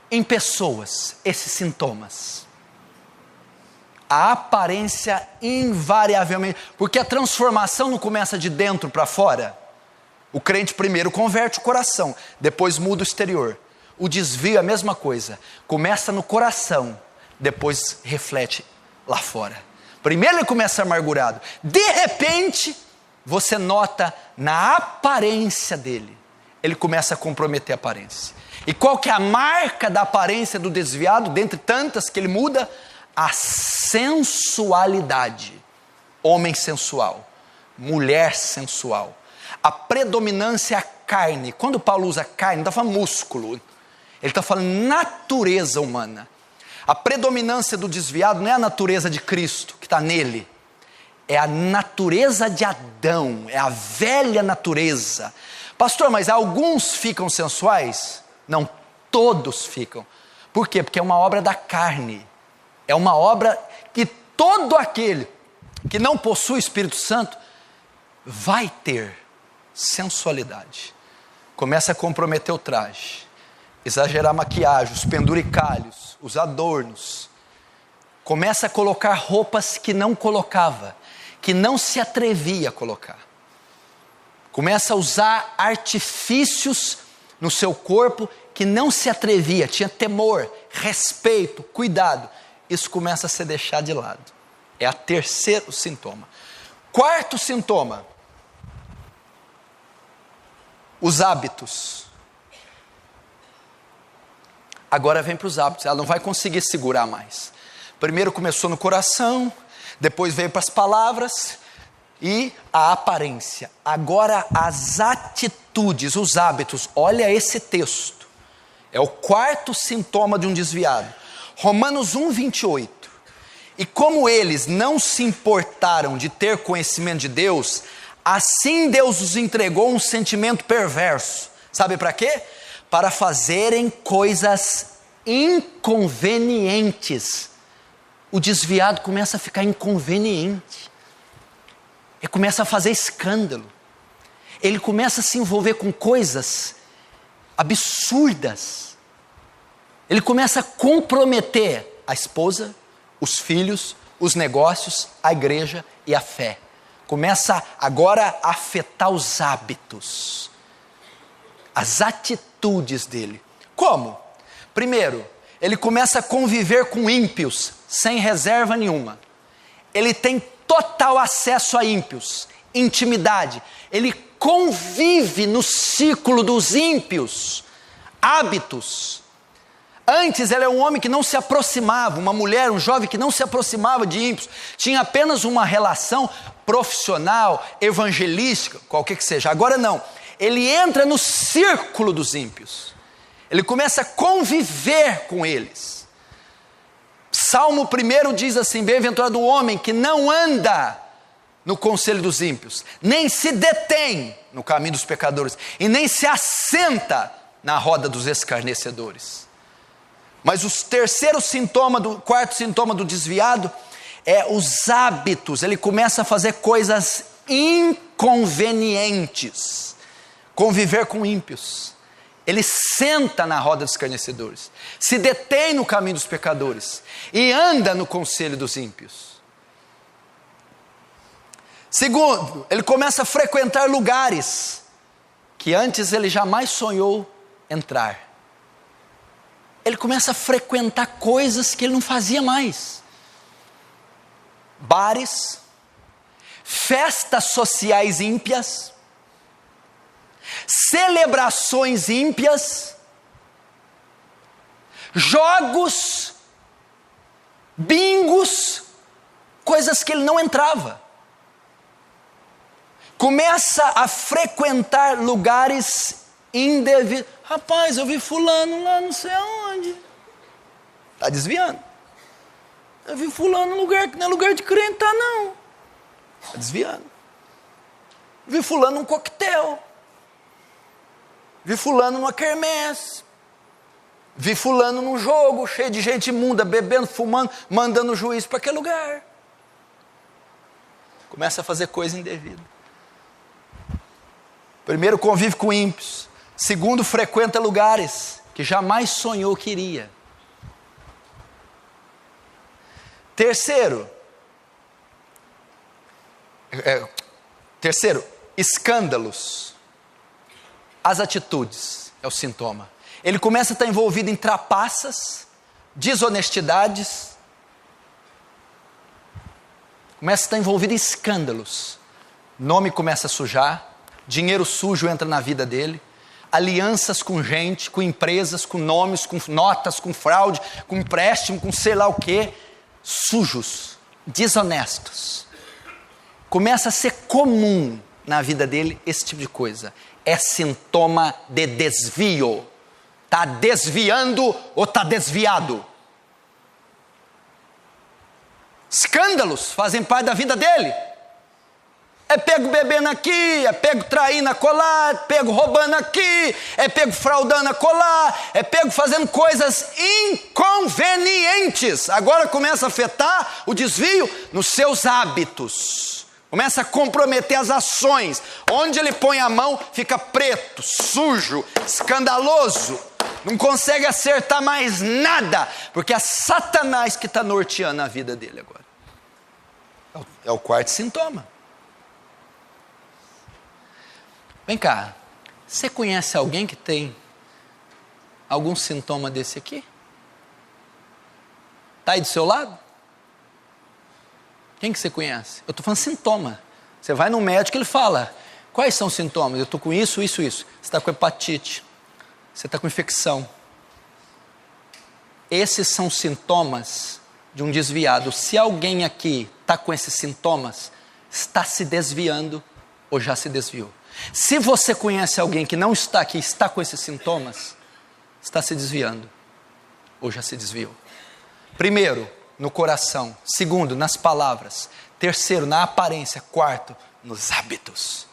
[SPEAKER 1] em pessoas esses sintomas. A aparência invariavelmente, porque a transformação não começa de dentro para fora. O crente primeiro converte o coração, depois muda o exterior. O desvio é a mesma coisa, começa no coração, depois reflete lá fora. Primeiro ele começa amargurado, de repente você nota na aparência dele, ele começa a comprometer a aparência. E qual que é a marca da aparência do desviado, dentre tantas que ele muda? A sensualidade. Homem sensual, mulher sensual. A predominância é a carne. Quando Paulo usa carne, não está falando músculo, ele está falando natureza humana. A predominância do desviado não é a natureza de Cristo que está nele, é a natureza de Adão, é a velha natureza. Pastor, mas alguns ficam sensuais? Não, todos ficam. Por quê? Porque é uma obra da carne. É uma obra que todo aquele que não possui o Espírito Santo vai ter sensualidade. Começa a comprometer o traje, exagerar a maquiagem, os penduricalhos, os adornos. Começa a colocar roupas que não colocava, que não se atrevia a colocar. Começa a usar artifícios no seu corpo que não se atrevia, tinha temor, respeito, cuidado. Isso começa a ser deixado de lado. É o terceiro sintoma. Quarto sintoma: os hábitos. Agora vem para os hábitos, ela não vai conseguir segurar mais. Primeiro começou no coração, depois veio para as palavras e a aparência. Agora as atitudes, os hábitos. Olha esse texto. É o quarto sintoma de um desviado. Romanos 1:28. E como eles não se importaram de ter conhecimento de Deus, assim Deus os entregou um sentimento perverso. Sabe para quê? Para fazerem coisas inconvenientes. O desviado começa a ficar inconveniente. Ele começa a fazer escândalo. Ele começa a se envolver com coisas absurdas. Ele começa a comprometer a esposa, os filhos, os negócios, a igreja e a fé. Começa agora a afetar os hábitos, as atitudes dele. Como? Primeiro, ele começa a conviver com ímpios, sem reserva nenhuma. Ele tem total acesso a ímpios, intimidade. Ele convive no círculo dos ímpios, hábitos. Antes ele é um homem que não se aproximava, uma mulher, um jovem que não se aproximava de ímpios, tinha apenas uma relação profissional, evangelística, qualquer que seja. Agora não, ele entra no círculo dos ímpios, ele começa a conviver com eles. Salmo 1 diz assim: bem-aventurado o homem que não anda no conselho dos ímpios, nem se detém no caminho dos pecadores, e nem se assenta na roda dos escarnecedores. Mas o quarto sintoma do desviado é os hábitos. Ele começa a fazer coisas inconvenientes, conviver com ímpios. Ele senta na roda dos escarnecedores, se detém no caminho dos pecadores e anda no conselho dos ímpios. Segundo, ele começa a frequentar lugares que antes ele jamais sonhou entrar. Ele começa a frequentar coisas que ele não fazia mais. Bares, festas sociais ímpias, celebrações ímpias, jogos, bingos, coisas que ele não entrava. Começa a frequentar lugares indevidos. Rapaz, eu vi fulano lá não sei aonde. Está desviando. Eu vi fulano num lugar que não é lugar de crente, tá não. Está desviando. Eu vi fulano num coquetel. Vi fulano numa quermesse. Vi fulano num jogo, cheio de gente imunda, bebendo, fumando, mandando o juiz para aquele lugar. Começa a fazer coisa indevida. Primeiro, convive com ímpios. Segundo, frequenta lugares que jamais sonhou que iria. Terceiro, escândalos. As atitudes é o sintoma. Ele começa a estar envolvido em trapaças, desonestidades, começa a estar envolvido em escândalos. Nome começa a sujar, dinheiro sujo entra na vida dele, alianças com gente, com empresas, com nomes, com notas, com fraude, com empréstimo, com sei lá o quê, sujos, desonestos. Começa a ser comum na vida dele esse tipo de coisa. É sintoma de desvio. Está desviando ou está desviado? Escândalos fazem parte da vida dele. É pego bebendo aqui, é pego traindo acolá, é pego roubando aqui, é pego fraudando acolá, é pego fazendo coisas inconvenientes. Agora começa a afetar o desvio nos seus hábitos. Começa a comprometer as ações. Onde ele põe a mão, fica preto, sujo, escandaloso. Não consegue acertar mais nada, porque é Satanás que está norteando a vida dele agora. É o quarto sintoma. Vem cá, você conhece alguém que tem algum sintoma desse aqui? Está aí do seu lado? Quem que você conhece? Eu estou falando sintoma. Você vai no médico e ele fala, quais são os sintomas? Eu estou com isso, isso, isso. Você está com hepatite, você está com infecção. Esses são sintomas de um desviado. Se alguém aqui está com esses sintomas, está se desviando ou já se desviou. Se você conhece alguém que não está aqui, está com esses sintomas, está se desviando ou já se desviou. Primeiro, no coração. Segundo, nas palavras. Terceiro, na aparência. Quarto, nos hábitos.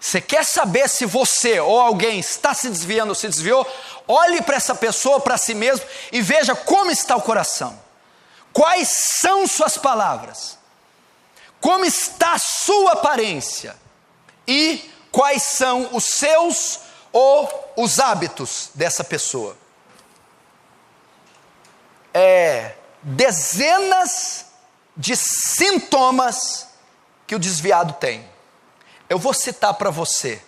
[SPEAKER 1] Você quer saber se você ou alguém está se desviando ou se desviou? Olhe para essa pessoa, para si mesmo e veja como está o coração. Quais são suas palavras? Como está a sua aparência? E quais são os seus ou os hábitos dessa pessoa? Dezenas de sintomas que o desviado tem. Eu vou citar para você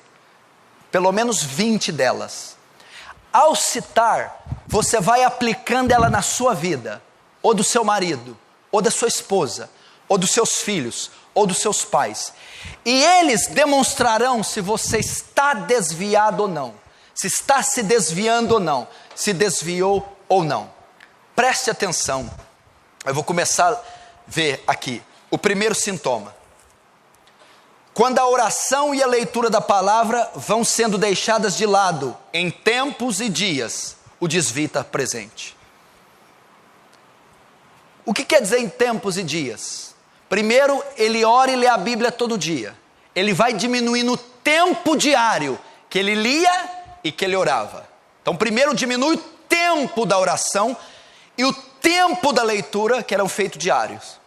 [SPEAKER 1] pelo menos 20 delas. Ao citar, você vai aplicando ela na sua vida, ou do seu marido, ou da sua esposa, ou dos seus filhos, ou dos seus pais. E eles demonstrarão se você está desviado ou não, se está se desviando ou não, se desviou ou não. Preste atenção. Eu vou começar a ver aqui o primeiro sintoma. Quando a oração e a leitura da palavra vão sendo deixadas de lado em tempos e dias, o desvio está presente. O que quer dizer em tempos e dias? Primeiro, ele ora e lê a Bíblia todo dia. Ele vai diminuindo o tempo diário que ele lia e que ele orava. Então, primeiro diminui o tempo da oração e o tempo da leitura, que eram feitos diários.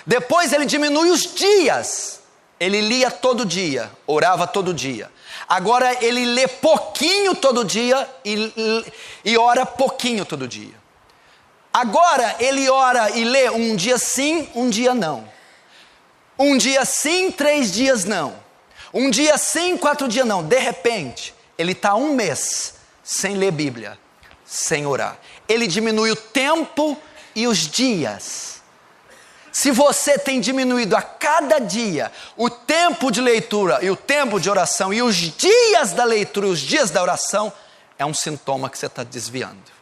[SPEAKER 1] Depois ele diminui os dias. Ele lia todo dia, orava todo dia. Agora ele lê pouquinho todo dia e ora pouquinho todo dia. Agora ele ora e lê um dia sim, um dia não. Um dia sim, 3 dias não. Um dia sim, 4 dias não. De repente, ele está 1 mês sem ler Bíblia, sem orar. Ele diminui o tempo e os dias. Se você tem diminuído a cada dia o tempo de leitura e o tempo de oração e os dias da leitura e os dias da oração, é um sintoma que você está desviando.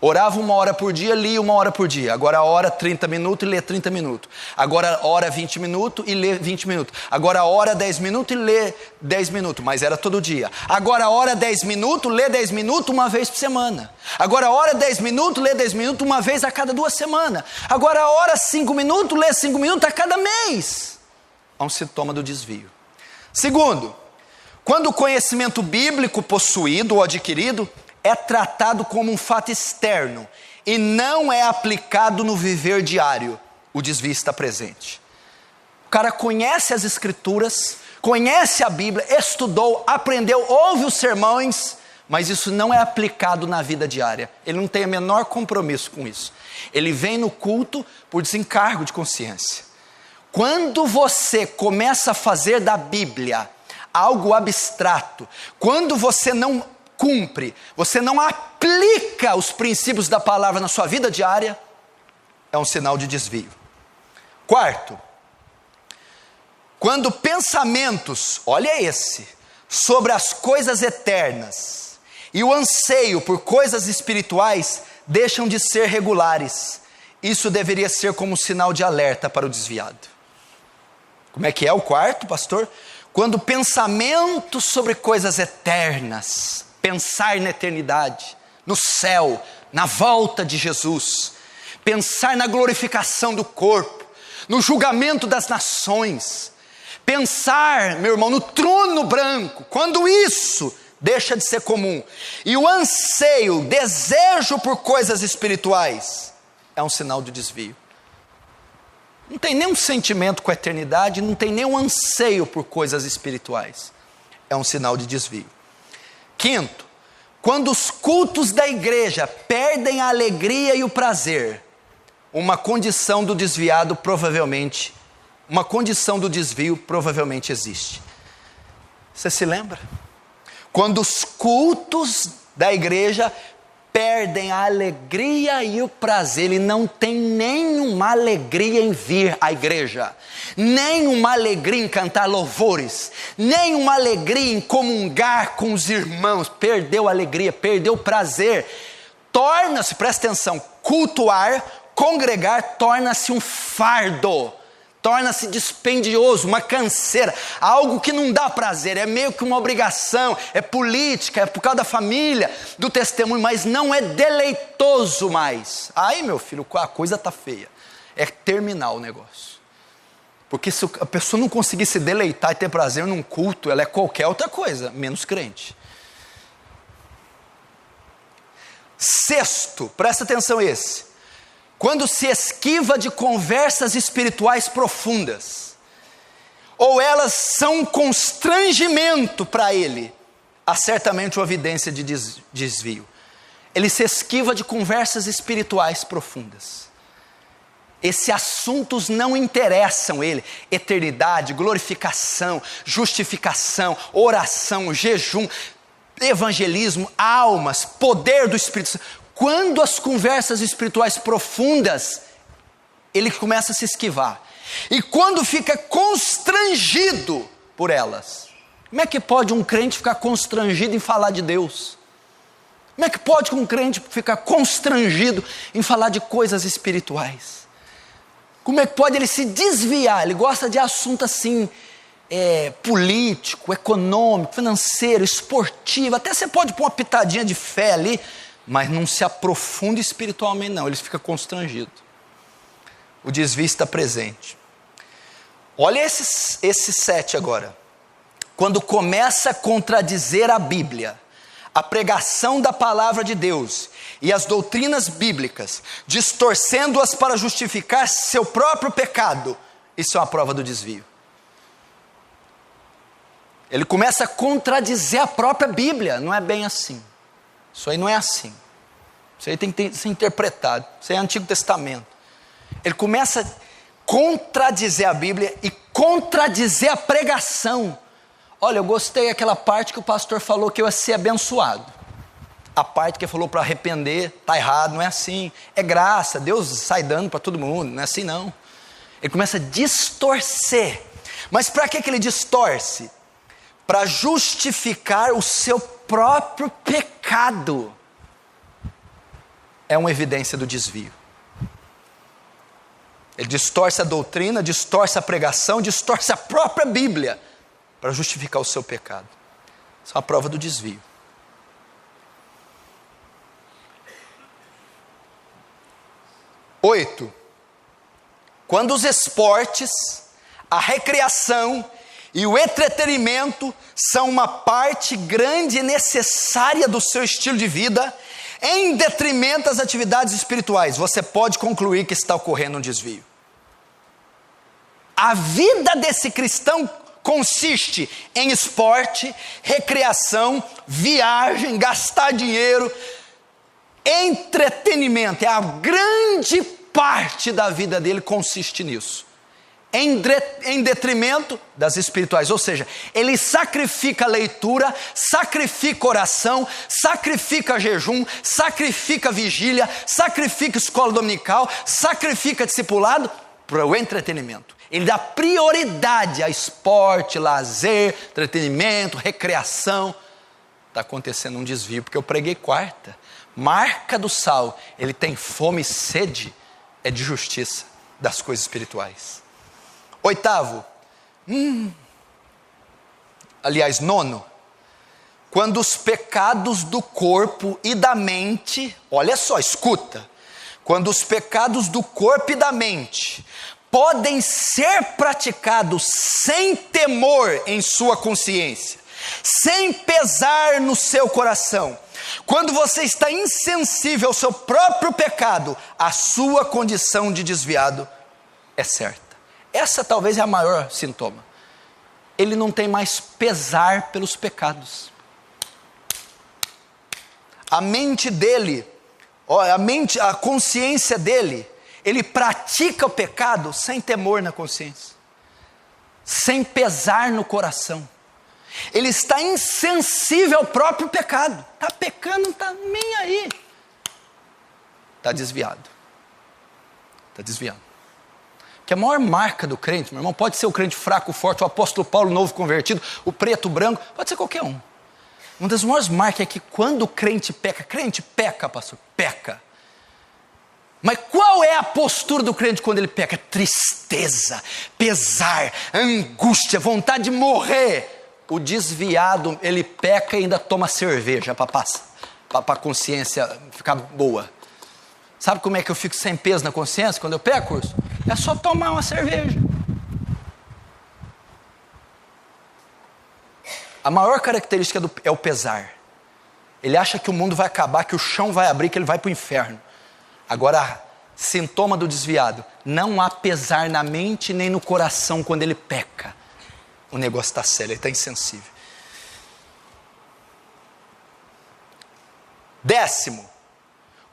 [SPEAKER 1] Orava 1 hora por dia, lia 1 hora por dia. Agora ora 30 minutos e lê 30 minutos. Agora ora 20 minutos e lê 20 minutos. Agora ora 10 minutos e lê 10 minutos. Mas era todo dia. Agora ora 10 minutos, lê 10 minutos uma vez por semana. Agora ora 10 minutos, lê 10 minutos uma vez a cada 2 semanas. Agora ora 5 minutos, lê 5 minutos a cada mês. É um sintoma do desvio. Segundo, quando o conhecimento bíblico possuído ou adquirido é tratado como um fato externo e não é aplicado no viver diário, o desvio está presente. O cara conhece as Escrituras, conhece a Bíblia, estudou, aprendeu, ouve os sermões, mas isso não é aplicado na vida diária. Ele não tem o menor compromisso com isso. Ele vem no culto por desencargo de consciência. Quando você começa a fazer da Bíblia algo abstrato, quando você não cumpre, você não aplica os princípios da palavra na sua vida diária, é um sinal de desvio. Quarto, quando pensamentos, olha esse, sobre as coisas eternas e o anseio por coisas espirituais deixam de ser regulares, isso deveria ser como sinal de alerta para o desviado. Como é que é o quarto, pastor? Quando pensamentos sobre coisas eternas, pensar na eternidade, no céu, na volta de Jesus, pensar na glorificação do corpo, no julgamento das nações, pensar, meu irmão, no trono branco, quando isso deixa de ser comum, e o anseio, o desejo por coisas espirituais, é um sinal de desvio. Não tem nenhum sentimento com a eternidade, não tem nenhum anseio por coisas espirituais, é um sinal de desvio. Quinto, quando os cultos da igreja perdem a alegria e o prazer, uma condição do desvio provavelmente existe. Você se lembra? Quando os cultos da igreja perdem a alegria e o prazer, ele não tem nenhuma alegria em vir à igreja, nenhuma alegria em cantar louvores, nenhuma alegria em comungar com os irmãos, perdeu a alegria, perdeu o prazer, torna-se, presta atenção, cultuar, congregar, torna-se um fardo, torna-se dispendioso, uma canseira, algo que não dá prazer, é meio que uma obrigação, é política, é por causa da família, do testemunho, mas não é deleitoso mais. Aí, meu filho, a coisa está feia, é terminar o negócio. Porque se a pessoa não conseguir se deleitar e ter prazer num culto, ela é qualquer outra coisa, menos crente. Sexto, presta atenção esse. Quando se esquiva de conversas espirituais profundas, ou elas são um constrangimento para ele, há certamente uma evidência de desvio. Ele se esquiva de conversas espirituais profundas. Esses assuntos não interessam ele. Eternidade, glorificação, justificação, oração, jejum, evangelismo, almas, poder do Espírito Santo. Quando as conversas espirituais profundas, ele começa a se esquivar. E quando fica constrangido por elas. Como é que pode um crente ficar constrangido em falar de Deus? Como é que pode um crente ficar constrangido em falar de coisas espirituais? Como é que pode ele se desviar? Ele gosta de assunto assim, político, econômico, financeiro, esportivo. Até você pode pôr uma pitadinha de fé ali, mas não se aprofunda espiritualmente não, ele fica constrangido. O desvio está presente. Olha esses 7 agora. Quando começa a contradizer a Bíblia, a pregação da palavra de Deus e as doutrinas bíblicas, distorcendo-as para justificar seu próprio pecado, isso é uma prova do desvio. Ele começa a contradizer a própria Bíblia, não é bem assim. Isso aí não é assim. Isso aí tem que ser interpretado. Isso aí é Antigo Testamento. Ele começa a contradizer a Bíblia e contradizer a pregação. Olha, eu gostei daquela parte que o pastor falou que eu ia ser abençoado. A parte que ele falou para arrepender, está errado, não é assim. É graça, Deus sai dando para todo mundo, não é assim não. Ele começa a distorcer. Mas para que ele distorce? Para justificar o seu próprio pecado. É uma evidência do desvio. Ele distorce a doutrina, distorce a pregação, distorce a própria Bíblia para justificar o seu pecado. Isso é uma prova do desvio. Oito, quando os esportes, a recreação
[SPEAKER 2] e o entretenimento são uma parte grande e necessária do seu estilo de vida, em detrimento das atividades espirituais, você pode concluir que está ocorrendo um desvio. A vida desse cristão consiste em esporte, recreação, viagem, gastar dinheiro, entretenimento. A grande parte da vida dele consiste nisso, em detrimento das espirituais. Ou seja, ele sacrifica a leitura, sacrifica oração, sacrifica jejum, sacrifica vigília, sacrifica escola dominical, sacrifica discipulado para o entretenimento. Ele dá prioridade a esporte, lazer, entretenimento, recreação. Está acontecendo um desvio, porque eu preguei quarta. Marca do sal, ele tem fome e sede, é de justiça, das coisas espirituais. Oitavo, nono, quando os pecados do corpo e da mente, olha só, escuta, quando os pecados do corpo e da mente podem ser praticados sem temor em sua consciência, sem pesar no seu coração, quando você está insensível ao seu próprio pecado, a sua condição de desviado é certa. Essa talvez é a maior sintoma. Ele não tem mais pesar pelos pecados. A mente dele, a consciência dele, ele pratica o pecado sem temor na consciência, sem pesar no coração. Ele está insensível ao próprio pecado. Está pecando, não está nem aí. Está desviado. Está desviando. Que a maior marca do crente, meu irmão, pode ser o crente fraco, forte, o apóstolo Paulo novo convertido, o preto, o branco, pode ser qualquer um. Uma das maiores marcas é que quando o crente peca, pastor, peca. Mas qual é a postura do crente quando ele peca? Tristeza, pesar, angústia, vontade de morrer. O desviado, ele peca e ainda toma cerveja para a consciência ficar boa. Sabe como é que eu fico sem peso na consciência quando eu peco, Urso? É só tomar uma cerveja. A maior característica é o pesar. Ele acha que o mundo vai acabar, que o chão vai abrir, que ele vai para o inferno. Agora, sintoma do desviado, não há pesar na mente nem no coração quando ele peca. O negócio está sério, ele está insensível. 10º,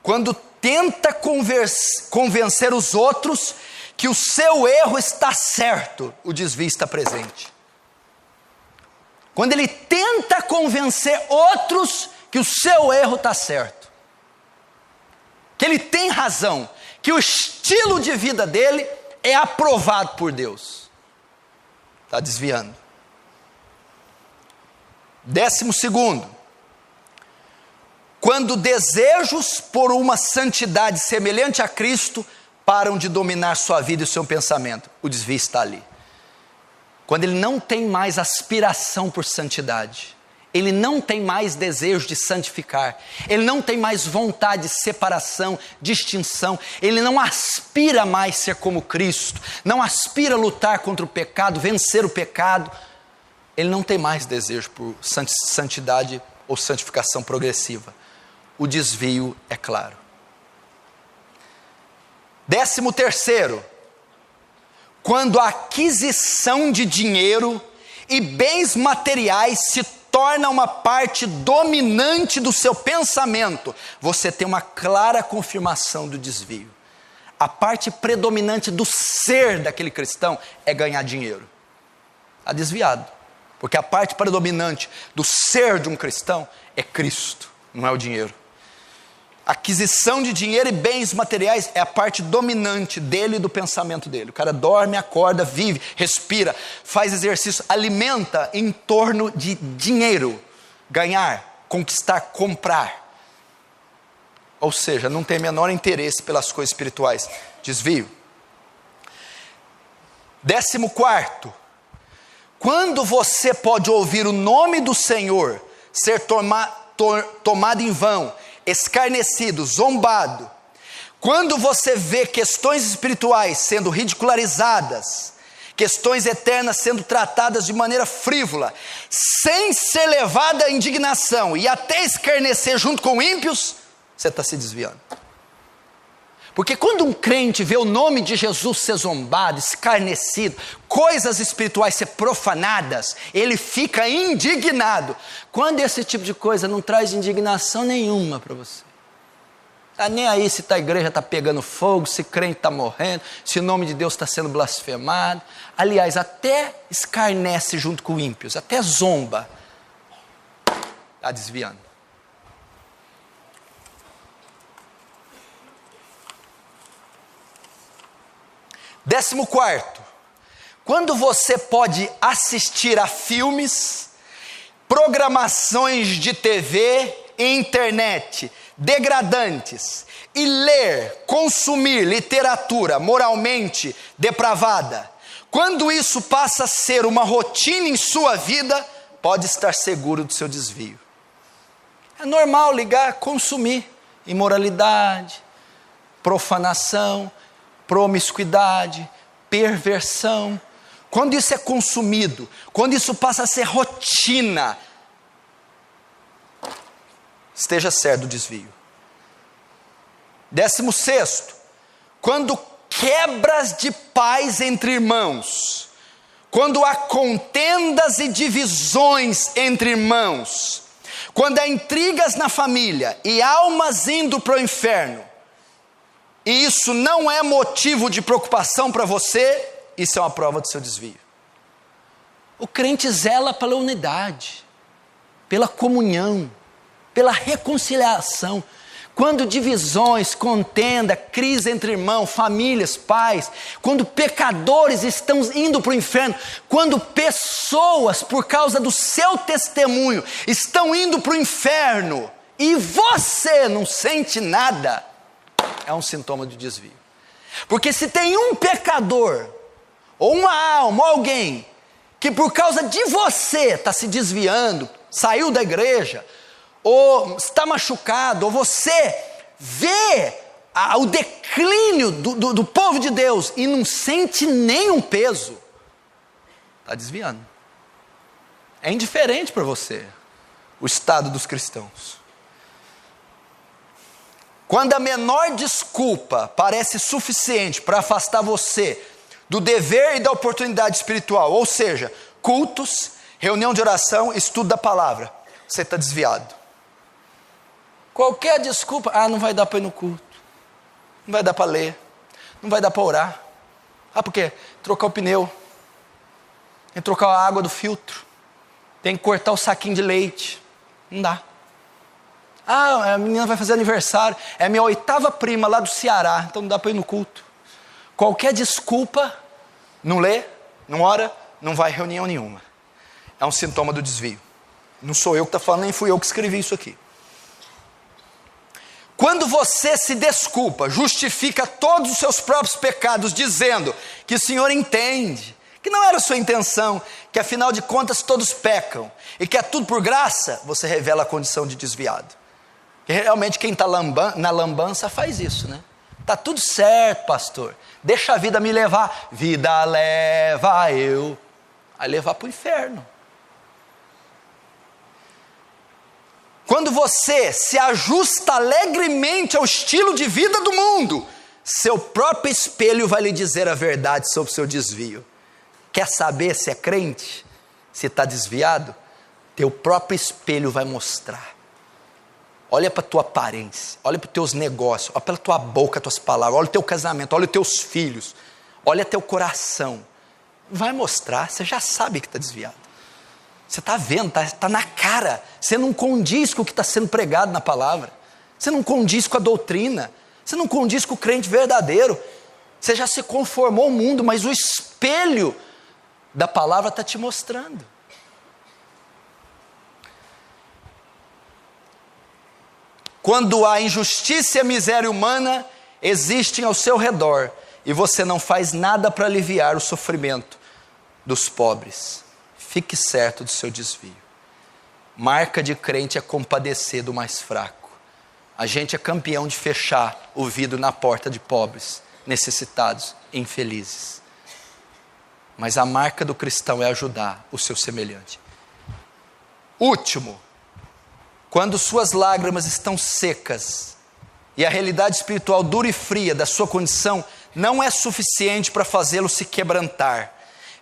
[SPEAKER 2] quando tenta convencer os outros que o seu erro está certo, o desvio está presente. Quando ele tenta convencer outros que o seu erro está certo, que ele tem razão, que o estilo de vida dele é aprovado por Deus, está desviando. 12º, quando desejos por uma santidade semelhante a Cristo param de dominar sua vida e seu pensamento, o desvio está ali. Quando ele não tem mais aspiração por santidade, ele não tem mais desejo de santificar, ele não tem mais vontade de separação, distinção, ele não aspira mais ser como Cristo, não aspira a lutar contra o pecado, vencer o pecado, ele não tem mais desejo por santidade ou santificação progressiva. O desvio é claro. 13º, quando a aquisição de dinheiro e bens materiais se torna uma parte dominante do seu pensamento, você tem uma clara confirmação do desvio. A parte predominante do ser daquele cristão é ganhar dinheiro. Está desviado, porque a parte predominante do ser de um cristão é Cristo, não é o dinheiro. Aquisição de dinheiro e bens materiais é a parte dominante dele e do pensamento dele. O cara dorme, acorda, vive, respira, faz exercício, alimenta em torno de dinheiro, ganhar, conquistar, comprar. Ou seja, não tem menor interesse pelas coisas espirituais. Desvio. 14º, quando você pode ouvir o nome do Senhor ser tomado em vão, escarnecido, zombado, quando você vê questões espirituais sendo ridicularizadas, questões eternas sendo tratadas de maneira frívola, sem ser levada à indignação e até escarnecer junto com ímpios, você está se desviando. Porque quando um crente vê o nome de Jesus ser zombado, escarnecido, coisas espirituais ser profanadas, ele fica indignado. Quando esse tipo de coisa não traz indignação nenhuma para você. Está nem aí se a igreja está pegando fogo, se crente está morrendo, se o nome de Deus está sendo blasfemado. Aliás, até escarnece junto com ímpios, até zomba. Está desviando. Décimo quarto, quando você pode assistir a filmes, programações de TV e internet degradantes e ler, consumir literatura moralmente depravada, quando isso passa a ser uma rotina em sua vida, pode estar seguro do seu desvio. É normal ligar, consumir imoralidade, profanação, promiscuidade, perversão. Quando isso é consumido, quando isso passa a ser rotina, esteja certo do desvio. 16º, quando quebras de paz entre irmãos, quando há contendas e divisões entre irmãos, quando há intrigas na família e almas indo para o inferno, e isso não é motivo de preocupação para você, isso é uma prova do seu desvio. O crente zela pela unidade, pela comunhão, pela reconciliação. Quando divisões, contenda, crise entre irmãos, famílias, pais, quando pecadores estão indo para o inferno, quando pessoas, por causa do seu testemunho, estão indo para o inferno, e você não sente nada, é um sintoma de desvio. Porque se tem um pecador, ou uma alma, ou alguém, que por causa de você está se desviando, saiu da igreja, ou está machucado, ou você vê o declínio do povo de Deus e não sente nenhum peso, está desviando. É indiferente para você o estado dos cristãos. Quando a menor desculpa parece suficiente para afastar você do dever e da oportunidade espiritual, ou seja, cultos, reunião de oração, estudo da palavra, você está desviado. Qualquer desculpa, não vai dar para ir no culto, não vai dar para ler, não vai dar para orar. Por quê? Trocar o pneu, tem que trocar a água do filtro, tem que cortar o saquinho de leite, não dá. A menina vai fazer aniversário, é a minha 8ª prima lá do Ceará, então não dá para ir no culto. Qualquer desculpa, não lê, não ora, não vai a reunião nenhuma. É um sintoma do desvio. Não sou eu que estou falando, nem fui eu que escrevi isso aqui. Quando você se desculpa, justifica todos os seus próprios pecados, dizendo que o Senhor entende, que não era a sua intenção, que afinal de contas todos pecam, e que é tudo por graça, você revela a condição de desviado. E realmente quem está na lambança faz isso, né? Está tudo certo, pastor, deixa a vida me levar, vida leva eu, a levar para o inferno. Quando você se ajusta alegremente ao estilo de vida do mundo, seu próprio espelho vai lhe dizer a verdade sobre o seu desvio. Quer saber se é crente? Se está desviado? Teu próprio espelho vai mostrar. Olha para a tua aparência, olha para os teus negócios, olha pela tua boca, tuas palavras, olha o teu casamento, olha os teus filhos, olha teu coração. Vai mostrar, você já sabe que está desviado. Você está vendo, está na cara. Você não condiz com o que está sendo pregado na palavra. Você não condiz com a doutrina. Você não condiz com o crente verdadeiro. Você já se conformou ao mundo, mas o espelho da palavra está te mostrando. Quando há injustiça e a miséria humana existem ao seu redor, e você não faz nada para aliviar o sofrimento dos pobres, fique certo do seu desvio. Marca de crente é compadecer do mais fraco. A gente é campeão de fechar o vidro na porta de pobres, necessitados, infelizes. Mas a marca do cristão é ajudar o seu semelhante. Último, quando suas lágrimas estão secas e a realidade espiritual dura e fria da sua condição não é suficiente para fazê-lo se quebrantar.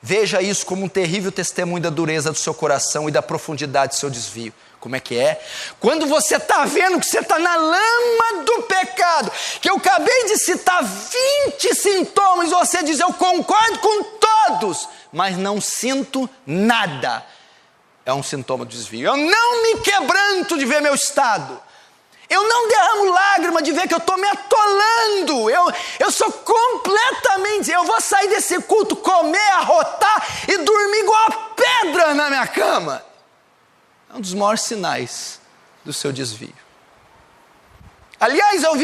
[SPEAKER 2] Veja isso como um terrível testemunho da dureza do seu coração e da profundidade do seu desvio. Como é que é? Quando você está vendo que você está na lama do pecado, que eu acabei de citar 20 sintomas, e você diz, eu concordo com todos, mas não sinto nada. É um sintoma do desvio. Eu não me quebranto de ver meu estado. Eu não derramo lágrima de ver que eu estou me atolando. Eu sou completamente... Eu vou sair desse culto, comer, arrotar e dormir igual a pedra na minha cama. É um dos maiores sinais do seu desvio. Aliás, eu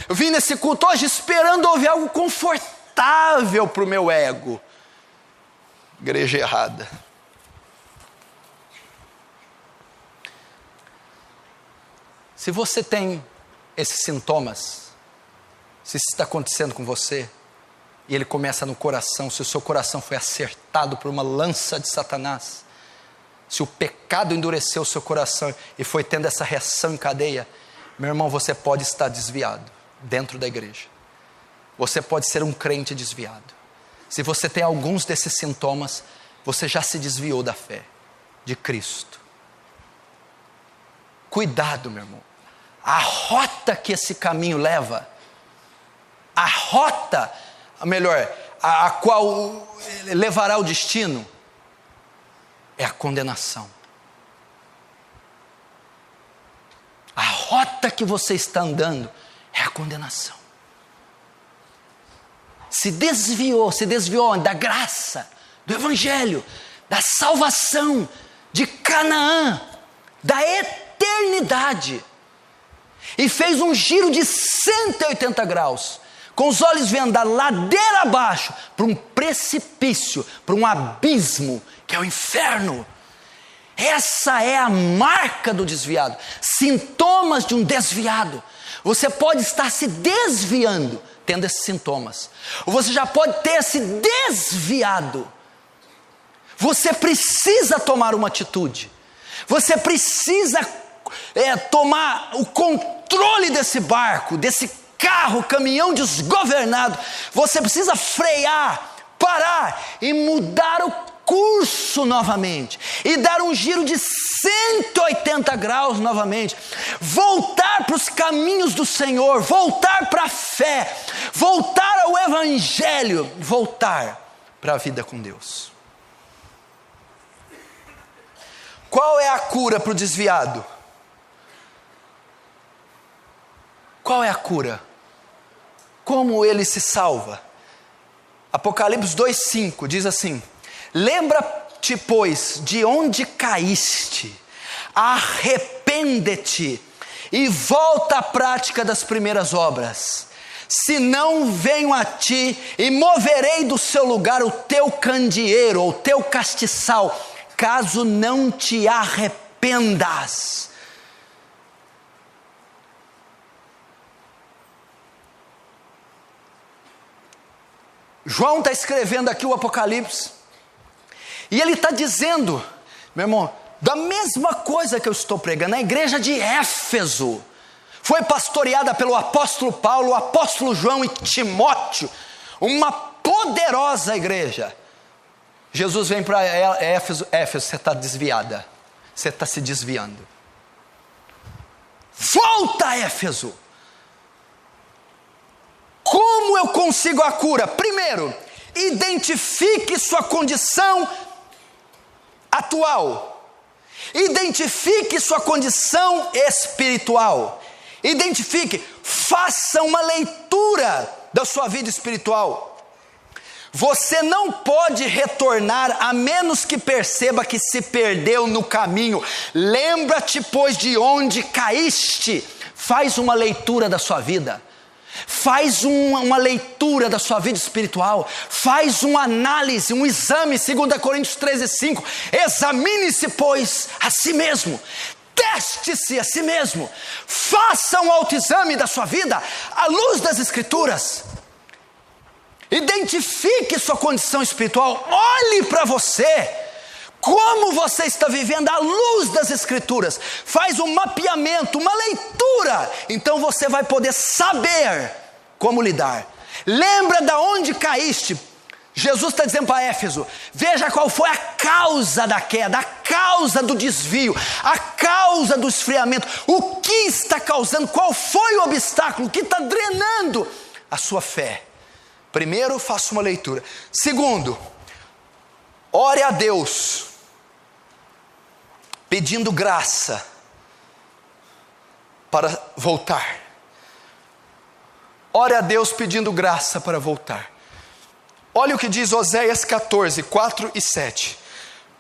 [SPEAKER 2] vim nesse culto hoje esperando ouvir algo confortável para o meu ego. Igreja errada. Se você tem esses sintomas, se isso está acontecendo com você, e ele começa no coração, se o seu coração foi acertado por uma lança de Satanás, se o pecado endureceu o seu coração e foi tendo essa reação em cadeia, meu irmão, você pode estar desviado dentro da igreja. Você pode ser um crente desviado. Se você tem alguns desses sintomas, você já se desviou da fé de Cristo. Cuidado, meu irmão. A rota que esse caminho leva, a rota, melhor, a qual levará ao destino, é a condenação. A rota que você está andando é a condenação. Se desviou da graça, do evangelho, da salvação, de Canaã, da eternidade, e fez um giro de 180 graus, com os olhos vendo da ladeira abaixo, para um precipício, para um abismo, que é o inferno. Essa é a marca do desviado, sintomas de um desviado. Você pode estar se desviando, tendo esses sintomas, ou você já pode ter se desviado. Você precisa tomar uma atitude, você precisa tomar o controle desse barco, desse carro, caminhão desgovernado. Você precisa frear, parar e mudar o curso novamente, e dar um giro de 180 graus novamente, voltar para os caminhos do Senhor, voltar para a fé, voltar ao evangelho, voltar para a vida com Deus. Qual é a cura para o desviado? Qual é a cura? Como ele se salva? Apocalipse 2:5 diz assim: lembra-te, pois, de onde caíste, arrepende-te e volta à prática das primeiras obras. Senão venho a ti e moverei do seu lugar o teu candeeiro, ou teu castiçal, caso não te arrependas. João está escrevendo aqui o Apocalipse, e ele está dizendo, meu irmão, da mesma coisa que eu estou pregando. A igreja de Éfeso foi pastoreada pelo apóstolo Paulo, o apóstolo João e Timóteo, uma poderosa igreja. Jesus vem para Éfeso, você está desviada, você está se desviando. Volta a Éfeso. Como eu consigo a cura? Primeiro, identifique sua condição atual. Identifique sua condição espiritual. Identifique, faça uma leitura da sua vida espiritual. Você não pode retornar a menos que perceba que se perdeu no caminho. Lembra-te, pois, de onde caíste. Faz uma leitura da sua vida. Faz uma leitura da sua vida espiritual. Faz uma análise, um exame. 2 Coríntios 13:5. Examine-se, pois, a si mesmo. Teste-se a si mesmo. Faça um autoexame da sua vida à luz das Escrituras. Identifique sua condição espiritual, olhe para você, como você está vivendo à luz das Escrituras, faz um mapeamento, uma leitura, então você vai poder saber como lidar. Lembra de onde caíste. Jesus está dizendo para Éfeso, veja qual foi a causa da queda, a causa do desvio, a causa do esfriamento, o que está causando, qual foi o obstáculo, o que está drenando a sua fé. Primeiro, faça uma leitura. Segundo, ore a Deus, pedindo graça para voltar. Ore a Deus pedindo graça para voltar. Olha o que diz Oséias 14, 4 e 7.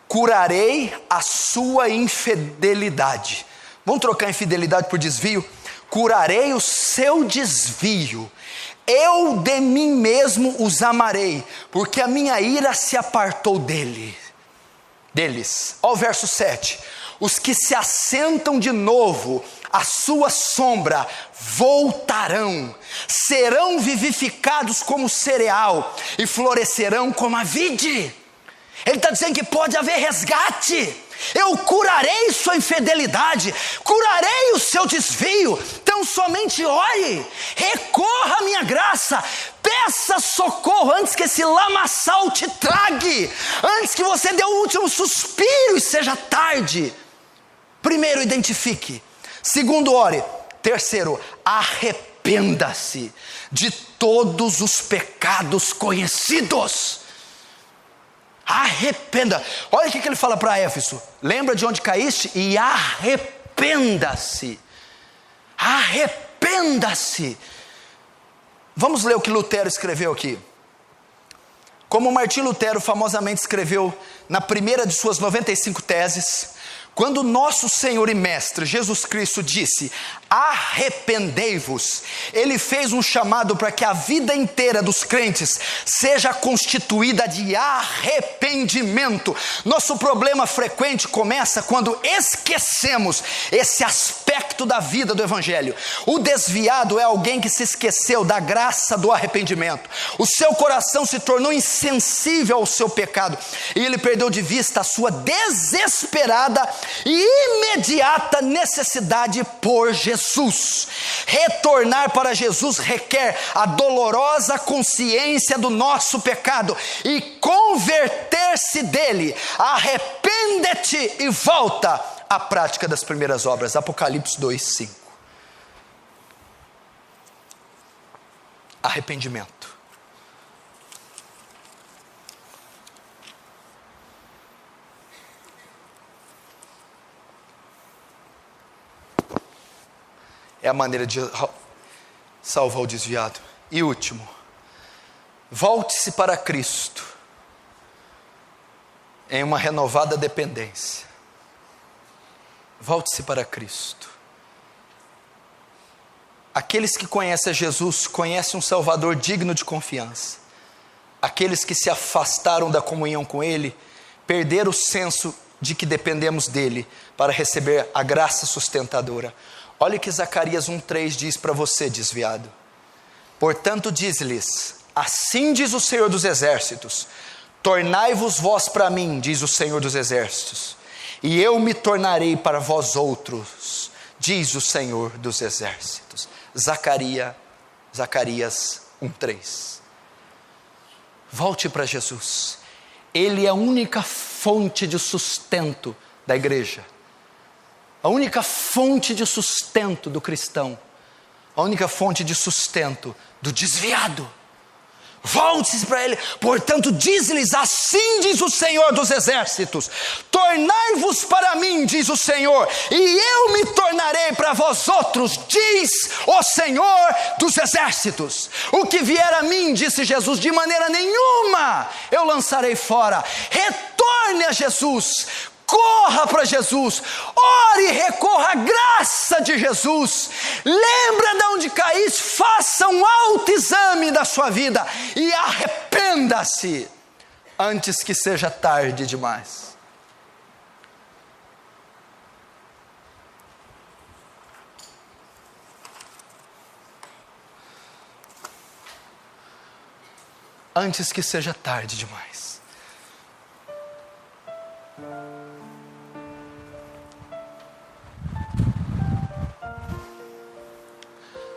[SPEAKER 2] Curarei a sua infidelidade. Vamos trocar infidelidade por desvio? Curarei o seu desvio. Eu de mim mesmo os amarei, porque a minha ira se apartou deles. Olha o verso 7. Os que se assentam de novo à sua sombra voltarão, serão vivificados como cereal e florescerão como a vide. Ele está dizendo que pode haver resgate. Eu curarei sua infidelidade, curarei o seu desvio. Então somente ore, recorra à minha graça, peça socorro antes que esse lamaçal te trague, antes que você dê o último suspiro e seja tarde. Primeiro, identifique. Segundo, ore. Terceiro, arrependa-se de todos os pecados conhecidos. Arrependa. Olha o que ele fala para Éfeso. Lembra de onde caíste? E arrependa-se. Arrependa-se. Vamos ler o que Lutero escreveu aqui. Como Martinho Lutero famosamente escreveu na primeira de suas 95 teses, quando nosso Senhor e Mestre Jesus Cristo disse, arrependei-vos, Ele fez um chamado para que a vida inteira dos crentes seja constituída de arrependimento. Nosso problema frequente começa quando esquecemos esse aspecto da vida do Evangelho. O desviado é alguém que se esqueceu da graça do arrependimento. O seu coração se tornou insensível ao seu pecado e ele perdeu de vista a sua desesperada e imediata necessidade por Jesus. Retornar para Jesus requer a dolorosa consciência do nosso pecado e converter-se dele. Arrepende-te e volta à prática das primeiras obras. Apocalipse 2:5. Arrependimento. É a maneira de salvar o desviado. E último, volte-se para Cristo em uma renovada dependência. Volte-se para Cristo. Aqueles que conhecem Jesus conhecem um Salvador digno de confiança. Aqueles que se afastaram da comunhão com Ele perderam o senso de que dependemos dEle para receber a graça sustentadora. Olha o que Zacarias 1:3 diz para você, desviado. Portanto diz-lhes, assim diz o Senhor dos Exércitos, tornai-vos vós para mim, diz o Senhor dos Exércitos, e eu me tornarei para vós outros, diz o Senhor dos Exércitos. Zacarias 1:3. Volte para Jesus. Ele é a única fonte de sustento da igreja. A única fonte de sustento do cristão. A única fonte de sustento do desviado. Volte-se para Ele. Portanto, diz-lhes, assim diz o Senhor dos Exércitos, tornai-vos para mim, diz o Senhor, e eu me tornarei para vós outros, diz o Senhor dos Exércitos. O que vier a mim, disse Jesus, de maneira nenhuma eu lançarei fora. Retorne a Jesus. Corra para Jesus, ore e recorra à graça de Jesus. Lembra de onde caíste, faça um autoexame da sua vida e arrependa-se antes que seja tarde demais. antes que seja tarde demais.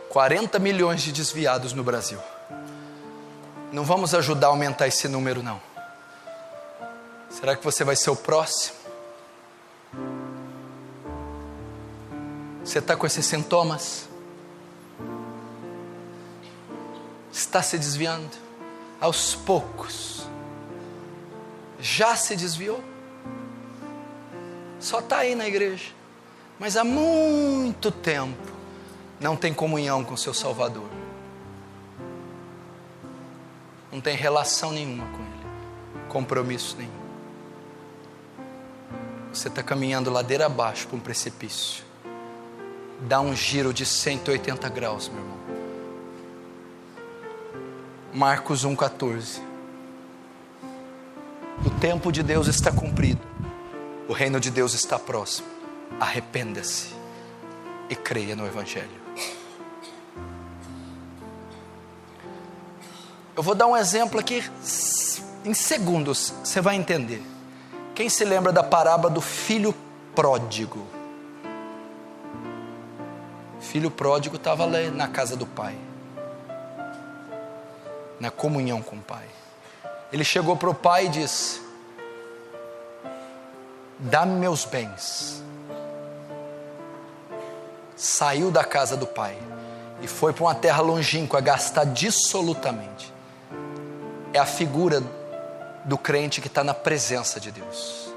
[SPEAKER 2] $40 milhões de desviados no Brasil. Não vamos ajudar a aumentar esse número, não. Será que você vai ser o próximo? Você está com esses sintomas? Está se desviando? Aos poucos. Já se desviou? Só está aí na igreja. Mas há muito tempo não tem comunhão com seu Salvador. Não tem relação nenhuma com Ele. Compromisso nenhum. Você está caminhando ladeira abaixo para um precipício. Dá um giro de 180 graus, meu irmão. Marcos 1,14. O tempo de Deus está cumprido. O reino de Deus está próximo. Arrependa-se e creia no Evangelho. Eu vou dar um exemplo aqui, em segundos você vai entender. Quem se lembra da parábola do filho pródigo? Filho pródigo estava lá na casa do pai, na comunhão com o pai. Ele chegou para o pai e disse: dá-me meus bens. Saiu da casa do pai e foi para uma terra longínqua gastar dissolutamente. É a figura do crente que está na presença de Deus,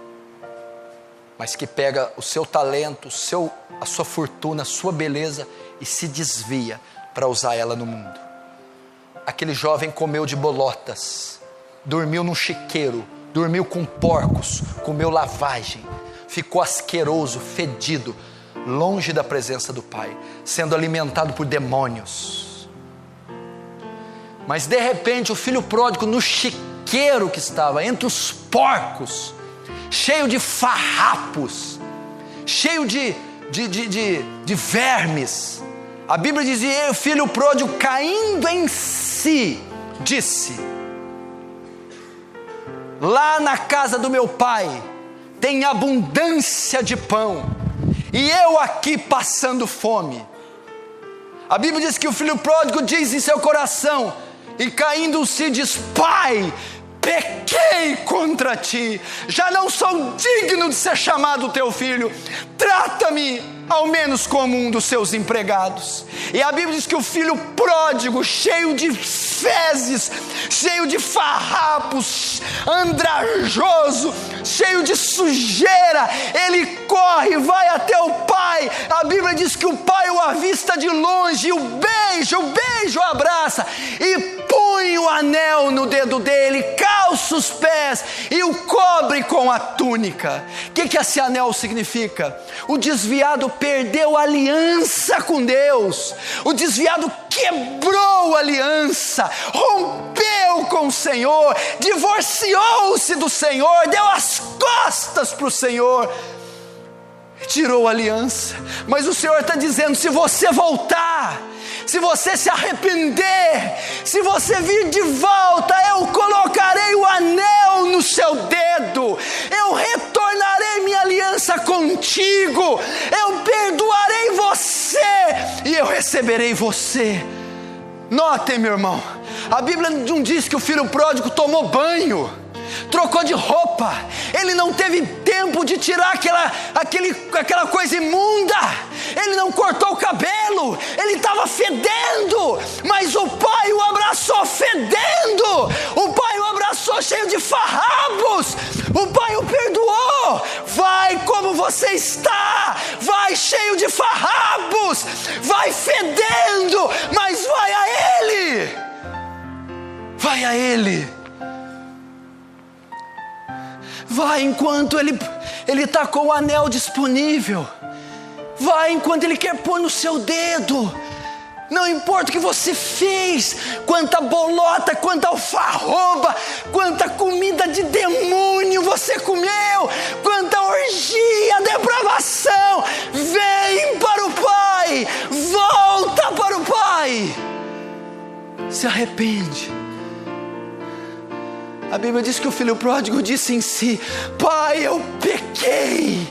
[SPEAKER 2] mas que pega o seu talento, a sua fortuna, a sua beleza e se desvia para usar ela no mundo. Aquele jovem comeu de bolotas, dormiu num chiqueiro, dormiu com porcos, comeu lavagem, ficou asqueroso, fedido, longe da presença do Pai, sendo alimentado por demônios. Mas de repente o filho pródigo, no chiqueiro que estava, entre os porcos, cheio de farrapos, cheio de vermes, a Bíblia dizia: o filho pródigo, caindo em si, disse: lá na casa do meu pai tem abundância de pão, e eu aqui passando fome. A Bíblia diz que o filho pródigo diz em seu coração, e caindo-se diz: pai, pequei contra ti, já não sou digno de ser chamado teu filho, trata-me ao menos como um dos seus empregados. E a Bíblia diz que o filho pródigo, cheio de fezes, cheio de farrapos, andrajoso, cheio de sujeira, ele corre, vai até o pai. A Bíblia diz que o pai o avista de longe, e o beijo, abraça, e põe o anel no dedo dele, calça os pés e o cobre com a túnica. O que esse anel significa? O desviado perdeu a aliança com Deus, o desviado quebrou a aliança, rompeu com o Senhor, divorciou-se do Senhor, deu as costas para o Senhor, tirou a aliança. Mas o Senhor está dizendo: se você voltar, se você se arrepender, se você vir de volta, eu colocarei o anel no seu dedo, eu retornarei minha aliança contigo, eu perdoarei você e eu receberei você. Notem, meu irmão, a Bíblia não diz que o filho pródigo tomou banho, trocou de roupa, ele não teve tempo de tirar aquela coisa imunda, ele não cortou o cabelo, ele estava fedendo, mas o pai o abraçou fedendo, o pai o abraçou cheio de farrapos, o pai o perdoou. Vai como você está, vai cheio de farrapos, vai fedendo, mas vai a ele, vai a ele. Vai enquanto ele está com o anel disponível. Vai enquanto ele quer pôr no seu dedo. Não importa o que você fez, quanta bolota, quanta alfarroba, quanta comida de demônio você comeu, quanta orgia, depravação, vem para o Pai, volta para o Pai, se arrepende.
[SPEAKER 1] A Bíblia diz que o filho pródigo disse em si: Pai, eu pequei.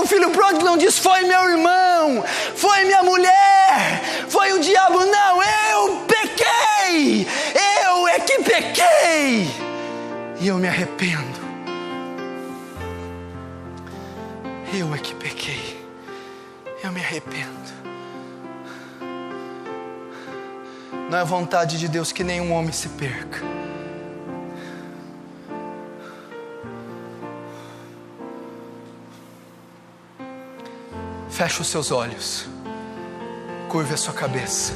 [SPEAKER 1] O filho pródigo não disse: foi meu irmão, foi minha mulher, foi o diabo. Não, eu pequei. Eu é que pequei. E eu me arrependo. Eu é que pequei. Eu me arrependo. Não é vontade de Deus que nenhum homem se perca. Feche os seus olhos. Curve a sua cabeça.